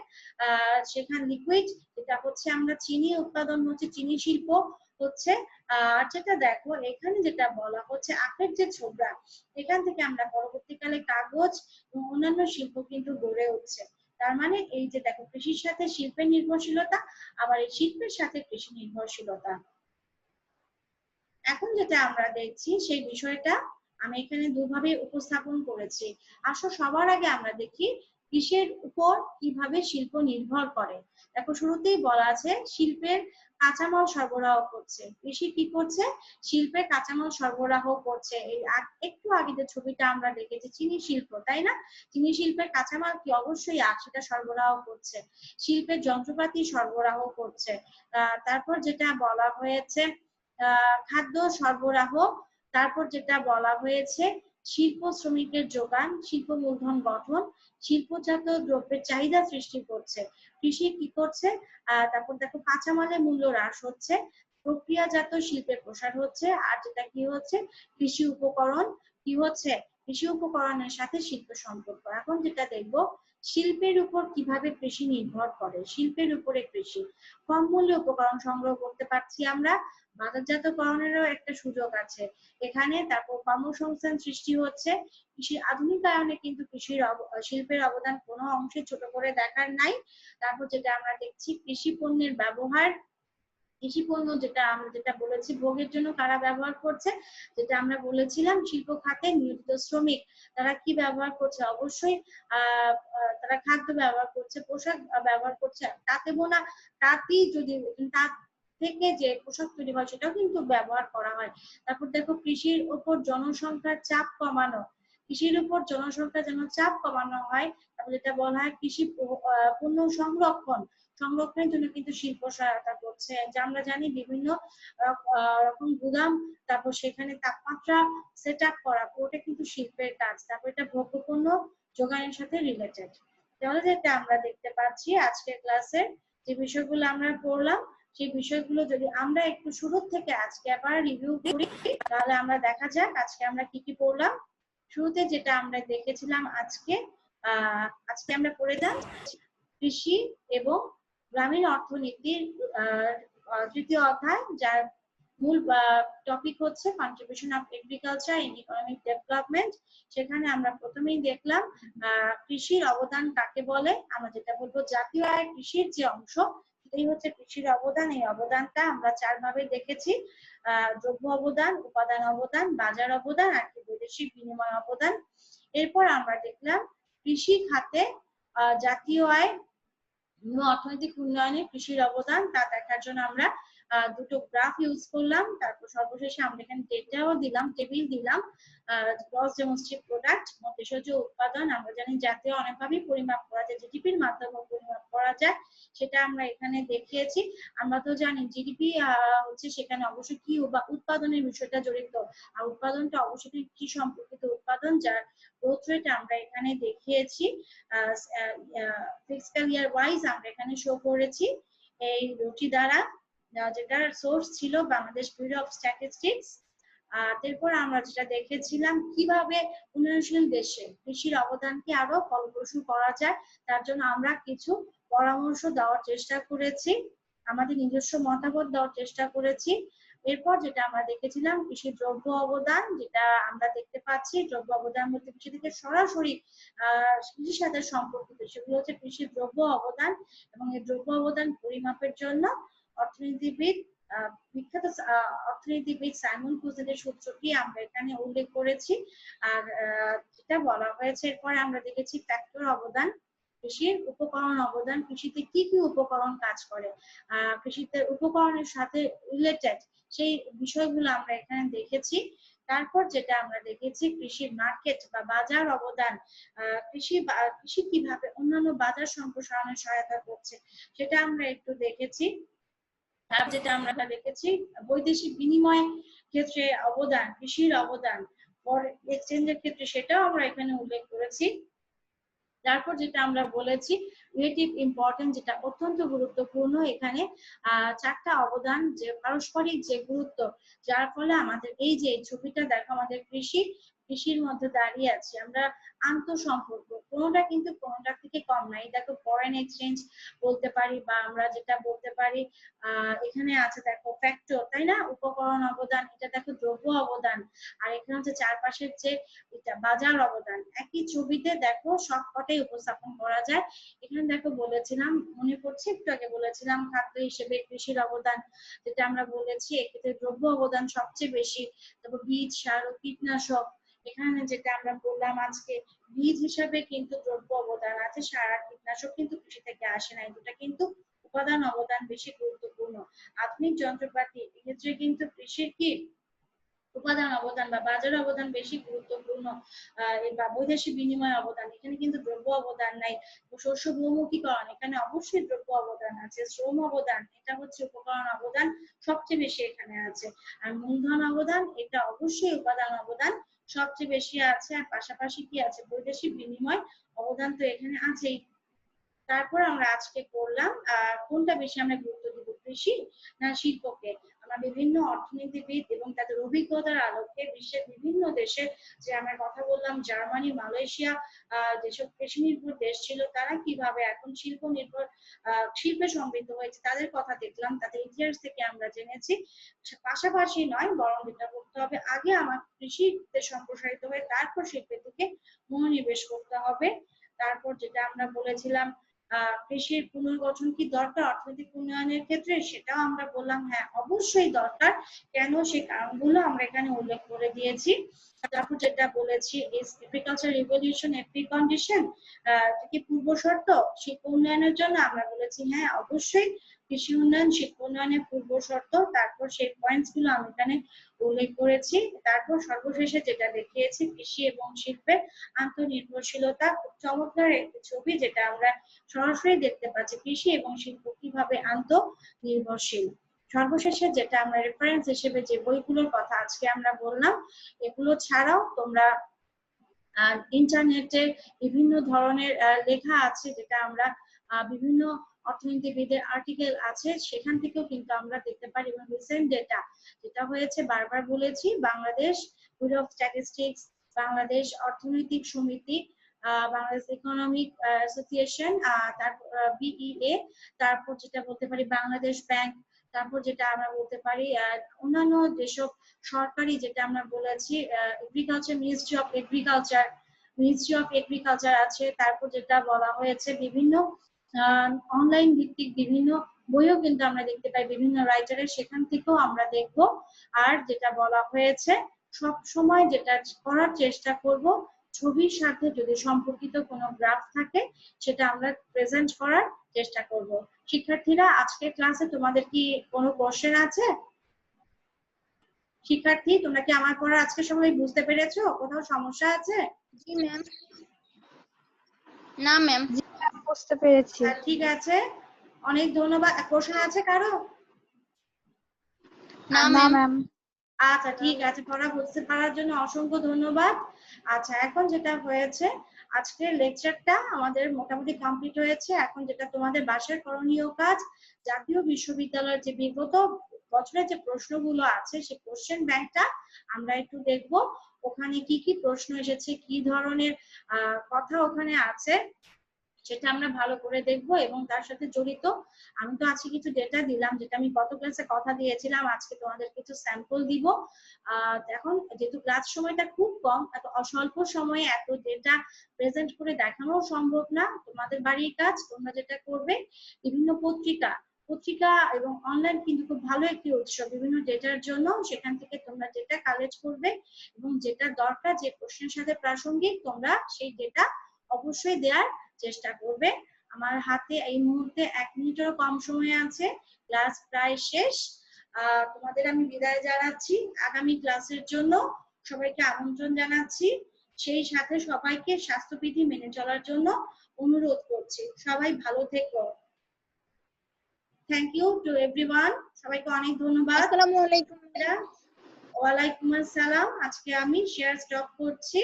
সেখান লিকুইড, যেটা হচ্ছে আমরা চিনি উৎপাদন হচ্ছে, চিনি শিল্প হচ্ছে। আর যেটা দেখো এখানে যেটা বলা হচ্ছে আখের যে ছোবড়া, এখান থেকে আমরা পরবর্তীকালে কাগজ এবং অন্যান্য শিল্প কিন্তু গড়ে উঠছে। তার মানে এই যে দেখো কৃষির সাথে শিল্পের নির্ভরশীলতা, আবার এই শিল্পের সাথে কৃষি নির্ভরশীলতা। এখন যেটা আমরা দেখছি সেই বিষয়টা আমি এখানে দুভাবে উপস্থাপন করেছি। আসো সবার আগে আমরা দেখি কৃষির উপর কিভাবে শিল্প নির্ভর করে। দেখো শুরুতেই বলা আছে শিল্পের কাঁচামাল সরবরাহ করছে। কৃষি কি করছে? শিল্পের কাঁচামাল সরবরাহ করছে। এই একটু আগে যে ছবিটা আমরা দেখেছি চিনি শিল্প, তাই না? চিনি শিল্পের কাঁচামাল কি? অবশ্যই আখ, সেটা সরবরাহ করছে। শিল্পের যন্ত্রপাতি সরবরাহ করছে। তারপর যেটা বলা হয়েছে খাদ্য সরবরাহ, তারপর যেটা বলা হয়েছে শিল্প শ্রমিকের যোগান, শিল্প মূলধন গঠন, শিল্পজাত দ্রব্যের চাহিদা সৃষ্টি করছে। কৃষি কি করছে? তারপর দেখো কাঁচামালের মূল্য হ্রাস হচ্ছে, প্রক্রিয়াজাত শিল্পের প্রসার হচ্ছে। আর যেটা কি হচ্ছে? কৃষি উপকরণ কি হচ্ছে? কৃষি উপকরণের সাথে শিল্প সম্পর্ক। এখন যেটা দেখবো শিল্পের উপর কিভাবে কৃষি নির্ভর করে। শিল্পের উপরে কৃষি, কম মূল্যে উপকরণ সংগ্রহ করতে পারছি আমরা, বাজারজাতকরণেরও একটা সুযোগ আছে এখানে। তারপর কর্মসংস্থান সৃষ্টি হচ্ছে। কৃষির আধুনিকায়নে কিন্তু শিল্পের অবদান কোনো অংশে ছোট করে দেখার নাই। তারপর যেটা আমরা দেখছি কৃষি পণ্যের ব্যবহার, কৃষি পণ্য যেটা বলেছি ভোগের জন্য কারা ব্যবহার করছে, যেটা আমরা বলেছিলাম শিল্প খাতে নিয়োজিত শ্রমিক, তারা কি ব্যবহার করছে? অবশ্যই তারা খাদ্য ব্যবহার করছে, পোশাক ব্যবহার করছে, তাঁতে বোনা, তাঁতই যদি তাঁত থেকে যে পোশাক তৈরি হয় সেটাও কিন্তু ব্যবহার করা হয়। তারপর দেখো কৃষির উপর জনসংখ্যার চাপ কমানো, কৃষির উপর জনসংখ্যা যেন চাপ কমানো হয়। তারপর যেটা বলা হয় কৃষি পণ্য সংরক্ষণ, সংরক্ষণের জন্য কিন্তু শিল্প সহায়তা করছে। যা আমরা জানি বিভিন্ন রকম গুদাম, তারপর সেখানে তাপমাত্রা সেট আপ করা, পুরোটা কিন্তু শিল্পের কাজ। তারপর এটা ভোগ্যপণ্য যোগানের সাথে রিলেটেড। তাহলে যেটা আমরা দেখতে পাচ্ছি আজকের ক্লাসে যে বিষয়গুলো আমরা পড়লাম, সেই বিষয়গুলো যদি আমরা একটু শুরু থেকে আজকে আবার রিভিউ করি, তাহলে আমরা দেখা যাক আজকে আমরা কি কি পড়লাম। শুরুতে যেটা আমরা দেখেছিলাম আজকে আমরা পড়ে যাচ্ছি কৃষি এবং গ্রামীণ অর্থনীতির তৃতীয় অধ্যায়, যার মূল টপিক হচ্ছে contribution of agriculture in economic development. সেখানে আমরা প্রথমেই দেখলাম কৃষির অবদান কাকে বলে। আমরা যেটা বলবো জাতীয় আয়ের কৃষির যে অংশ, সেটাই হচ্ছে কৃষির অবদান। এই অবদানটা আমরা চার ভাবে দেখেছি: দ্রব্য অবদান, উপাদান অবদান, বাজার অবদান, আর বৈদেশিক বিনিময় অবদান। এরপর আমরা দেখলাম কৃষি খাতে জাতীয় আয়, অর্থনৈতিক উন্নয়নে কৃষির অবদান, তা দেখার জন্য আমরা দুটো গ্রাফ ইউজ করলাম। তারপর সর্বশেষে আমরা এখানে ডেটাও দিলাম, টেবিল দিলাম। গ্রস ডোমেস্টিক প্রোডাক্ট, দেশজ উৎপাদন, আমরা জানি জাতীয় অনেকভাবেই পরিমাপ করা যায়, জিডিপির মাধ্যমে পরিমাপ করা যায়, সেটা আমরা এখানে দেখিয়েছি। আমরা তো জানি জিডিপি হচ্ছে সেখানে অবশ্যই কি উৎপাদনের বিষয়টা জড়িত, আর উৎপাদনটা অবশ্যই কৃষি সম্পর্কিত উৎপাদন, যার গ্রোথ রেট আমরা এখানে দেখিয়েছি। ফিসক্যাল ইয়ার ওয়াইজ আমরা এখানে শো করেছি এই রুটি দ্বারা, যেটার সোর্স ছিল বাংলাদেশ ব্যুরো অফ স্ট্যাটিস্টিক্স। তারপর আমরা যেটা দেখেছিলাম কিভাবে উন্নয়নশীল দেশে কৃষির অবদানকে আরো ফলপ্রসূ করা যায়, তার জন্য আমরা কিছু পরামর্শ দেওয়ার চেষ্টা করেছি, আমাদের নিজস্ব মতামত দেওয়ার চেষ্টা করেছি। এরপর যেটা আমরা দেখেছিলাম কৃষি দ্রব্য অবদান, যেটা আমরা দেখতে পাচ্ছি দ্রব্য অবদান বলতে কৃষি থেকে সরাসরি কৃষির সাথে সম্পর্কিত, সেগুলো হচ্ছে কৃষি দ্রব্য অবদান। এবং এই দ্রব্য অবদান পরিমাপের জন্য অর্থনীতিবিদ বিখ্যাত অর্থনীতিবিদ সাইমন কুজেনের সূত্রটি আমরা এখানে উল্লেখ করেছি। আর যেটা বলা হয়েছে এরপরে আমরা দেখেছি ফ্যাক্টর অবদান, কৃষির উপকরণ অবদান, কৃষিতে কি কি উপকরণ কাজ করে, কৃষিতে উপকরণের সাথে রিলেটেড সেই বিষয়গুলো আমরা এখানে দেখেছি। তারপর যেটা আমরা দেখেছি কৃষির মার্কেট বা বাজার অবদান, কৃষি কিভাবে অন্যান্য বাজার সম্প্রসারণে সহায়তা করছে সেটা আমরা একটু দেখেছি। আর যেটা আমরা দেখেছি বৈদেশিক বিনিময় ক্ষেত্রে অবদান, কৃষির অবদান ফরেন এক্সচেঞ্জের ক্ষেত্রে, সেটাও আমরা এখানে উল্লেখ করেছি। তারপর যেটা আমরা বলেছি রিলেটিভ ইম্পর্টেন্স, যেটা অত্যন্ত গুরুত্বপূর্ণ। এখানে চারটা অবদান যে পারস্পরিক যে গুরুত্ব, যার ফলে আমাদের এই যে ছবিটা দেখো আমাদের কৃষির মধ্যে দাঁড়িয়ে আছে আমরা, আন্তঃসম্পর্ক কোনোটা কিন্তু কোনোটার থেকে কম নাই। দেখো ফরেন এক্সচেঞ্জ বলতে পারি, বা আমরা যেটা বলতে পারি এখানে আছে দেখো ফ্যাক্টর, তাই না, উপকরণ অবদান, এটা দেখো দ্রব্য অবদান, আর এখানে হচ্ছে চারপাশের যে এটা বাজার অবদান। একই ছবিতে দেখো সবকটাই উপস্থাপন করা যায়। এখানে দেখো বলেছিলাম, মনে পড়ছে একটু আগে বলেছিলাম খাদ্য হিসেবে কৃষির অবদান, যেটা আমরা বলেছি এক্ষেত্রে দ্রব্য অবদান সবচেয়ে বেশি। তারপর বীজ, সার ও কীটনাশক, এখানে যেটা আমরা বললাম আজকে বীজ হিসাবে কিন্তু দ্রব্য অবদান আছে, সার আর কীটনাশক কিন্তু কৃষি থেকে আসে না, দুটা কিন্তু উপাদান অবদান বেশি গুরুত্বপূর্ণ। আধুনিক যন্ত্রপাতি, এক্ষেত্রে কিন্তু কৃষির কি উপাদান অবদান বা বাজার অবদান বেশি গুরুত্বপূর্ণ। বা বৈদেশিক বিনিময় অবদান, এখানে কিন্তু দ্রব্য অবদান নাই। শস্য বহুমুখীকরণ, এখানে অবশ্যই দ্রব্য অবদান আছে। শ্রম অবদান, এটা হচ্ছে উপকরণ অবদান সবচেয়ে বেশি এখানে আছে। আর মূলধন অবদান, এটা অবশ্যই উপাদান অবদান সবচেয়ে বেশি আছে। আর পাশাপাশি কি আছে, বৈদেশিক বিনিময় অবদান তো এখানে আছেই। তারপর আমরা আজকে করলাম কোনটা বেশি আমরা গুরুত্ব দিব, কৃষি না শিল্পকে। আমরা বিভিন্ন অর্থনীতিবিদ এবং তাদের অভিজ্ঞতার আলোকে বিশ্বের বিভিন্ন দেশে যে আমরা কথা বললাম, জার্মানি, মালয়েশিয়া, যেসব কৃষি নির্ভর দেশ ছিল তারা কিভাবে এখন শিল্পে সমৃদ্ধ হয়েছে তাদের কথা দেখলাম, তাদের ইতিহাস থেকে আমরা জেনেছি। পাশাপাশি নয়, বরং যেটা করতে হবে আগে আমার কৃষিতে সম্প্রসারিত হয়ে তারপর শিল্পের দিকে মনোনিবেশ করতে হবে। তারপর যেটা আমরা বলেছিলাম কৃষির পুনর্গঠন কি দরকার অর্থনৈতিক উন্নয়নের ক্ষেত্রে, সেটাও আমরা বললাম হ্যাঁ অবশ্যই দরকার। কেন, সেই কারণগুলো আমরা এখানে উল্লেখ করে দিয়েছি। তারপর যেটা বলেছি এগ্রিকালচার রিভলিউশন এ প্রি কন্ডিশন, কি পূর্ব শর্ত শিল্প উন্নয়নের জন্য, আমরা বলেছি হ্যাঁ অবশ্যই কৃষি উন্নয়ন শিল্প উন্নয়নের পূর্ব শর্ত। তারপর সেই পয়েন্টস গুলো আমি এখানে উল্লেখ করেছি। তারপর সর্বশেষে যেটা দেখিয়েছি কৃষি এবং শিল্পের আন্তঃনির্ভরশীলতা, চমৎকার একটি ছবি যেটা আমরা সরাসরি দেখতে পাচ্ছি কৃষি এবং শিল্প কিভাবে আন্তঃনির্ভরশীল। সর্বশেষে যেটা আমরা রেফারেন্স হিসেবে যে বইগুলোর কথা আজকে আমরা বললাম, এগুলো ছাড়াও তোমরা ইন্টারনেটে বিভিন্ন ধরনের লেখা আছে, যেটা আমরা বিভিন্ন অর্থনীতিবিদের আর্টিকেল আছে সেখান থেকেও কিন্তু আমরা দেখতে পারি। এবং রিসেন্ট ডেটা যেটা হয়েছে, বারবার বলেছি, Bangladesh bureau of statistics, Bangladesh অর্থনৈতিক সমিতি, বাংলাদেশ ইকোনমিক অ্যাসোসিয়েশন, তারপর বিইএ, তারপর যেটা বলতে পারি বাংলাদেশ ব্যাংক, তারপর যেটা আমরা বলতে পারি অন্যান্য যেসব সরকারি, যেটা আমরা বলেছি এগ্রিকালচার, মিনিস্ট্রি অফ এগ্রিকালচার আছে। তারপর যেটা বলা হয়েছে বিভিন্ন অনলাইন ভিত্তিক বিভিন্ন বইও কিন্তু আমরা দেখতে পাই বিভিন্ন রাইটারের, সেখান থেকেও আমরা দেখব। আর যেটা বলা হয়েছে সব সময় যেটা করার চেষ্টা করব, ছবির সাথে যদি সম্পর্কিত কোনো গ্রাফ থাকে সেটা আমরা প্রেজেন্ট করার চেষ্টা করব। শিক্ষার্থীরা, আজকের ক্লাসে তোমাদের কি কোনো কোশ্চেন আছে? শিক্ষার্থী, তোমরা কি আমার পড়া আজকে সবাই বুঝতে পেরেছো? কোথাও সমস্যা আছে? জি ম্যাম। না ম্যাম, বুঝতে পেরেছি। ঠিক আছে, অনেক ধন্যবাদ। কোশ্চেন আছে কারো? না না ম্যাম। ম্যাম। আচ্ছা ঠিক আছে, পড়া বুঝতে পারার জন্য অসংখ্য ধন্যবাদ। আচ্ছা, এখন যেটা হয়েছে আজকের লেকচারটা আমাদের মোটামুটি কমপ্লিট হয়েছে। এখন যেটা তোমাদের বাসার করণীয় কাজ, জাতীয় বিশ্ববিদ্যালয়ের যে বিগত বছরের যে প্রশ্নগুলো আছে সেই কোশ্চেন ব্যাংকটা আমরা একটু দেখব, ওখানে কি কি প্রশ্ন এসেছে, কি ধরনের কথা ওখানে আছে সেটা আমরা ভালো করে দেখব। এবং তার সাথে জড়িত আমি তো আজকে কিছু ডেটা দিলাম, যেটা আমি গত ক্লাসে কথা দিয়েছিলাম, আজকে তোমাদের কিছু স্যাম্পল দিব। এখন যেহেতু ক্লাস সময়টা খুব কম, এত অস্বল্প সময়ে এত ডেটা প্রেজেন্ট করে দেখানো সম্ভব না। তোমাদের বাড়ির কাজ, তোমরা যেটা করবে বিভিন্ন পত্রিকা এবং অনলাইন কিন্তু খুব ভালো একটি উৎস বিভিন্ন ডেটার জন্য, সেখান থেকে তোমরা ডেটা কালেক্ট করবে এবং যেটা দরকার, যে প্রশ্নের সাথে প্রাসঙ্গিক, তোমরা সেই ডেটা অবশ্যই দেওয়ার চেষ্টা করবে। আমার হাতে এই মুহূর্তে 1 মিনিটেরও কম সময় আছে, ক্লাস প্রায় শেষ। তোমাদের আমি বিদায় জানাচ্ছি। আগামী ক্লাসের জন্য সবাইকে আমন্ত্রণ জানাচ্ছি। সেই সাথে সবাইকে স্বাস্থ্যবিধি মেনে চলার জন্য অনুরোধ করছি। সবাই ভালো থেকো। Thank you to everyone. সবাইকে অনেক ধন্যবাদ। আসসালামু আলাইকুম। ওয়ালাইকুম আসসালাম। আজকে আমি শেয়ার স্টপ করছি।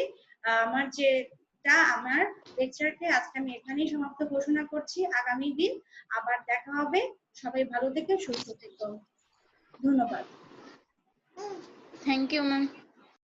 আমার লেকচারকে আজকে আমি এখানেই সমাপ্ত ঘোষণা করছি। আগামী দিন আবার দেখা হবে। সবাই ভালো থেকো, সুস্থ থেকো। ধন্যবাদ। Thank you ma'am.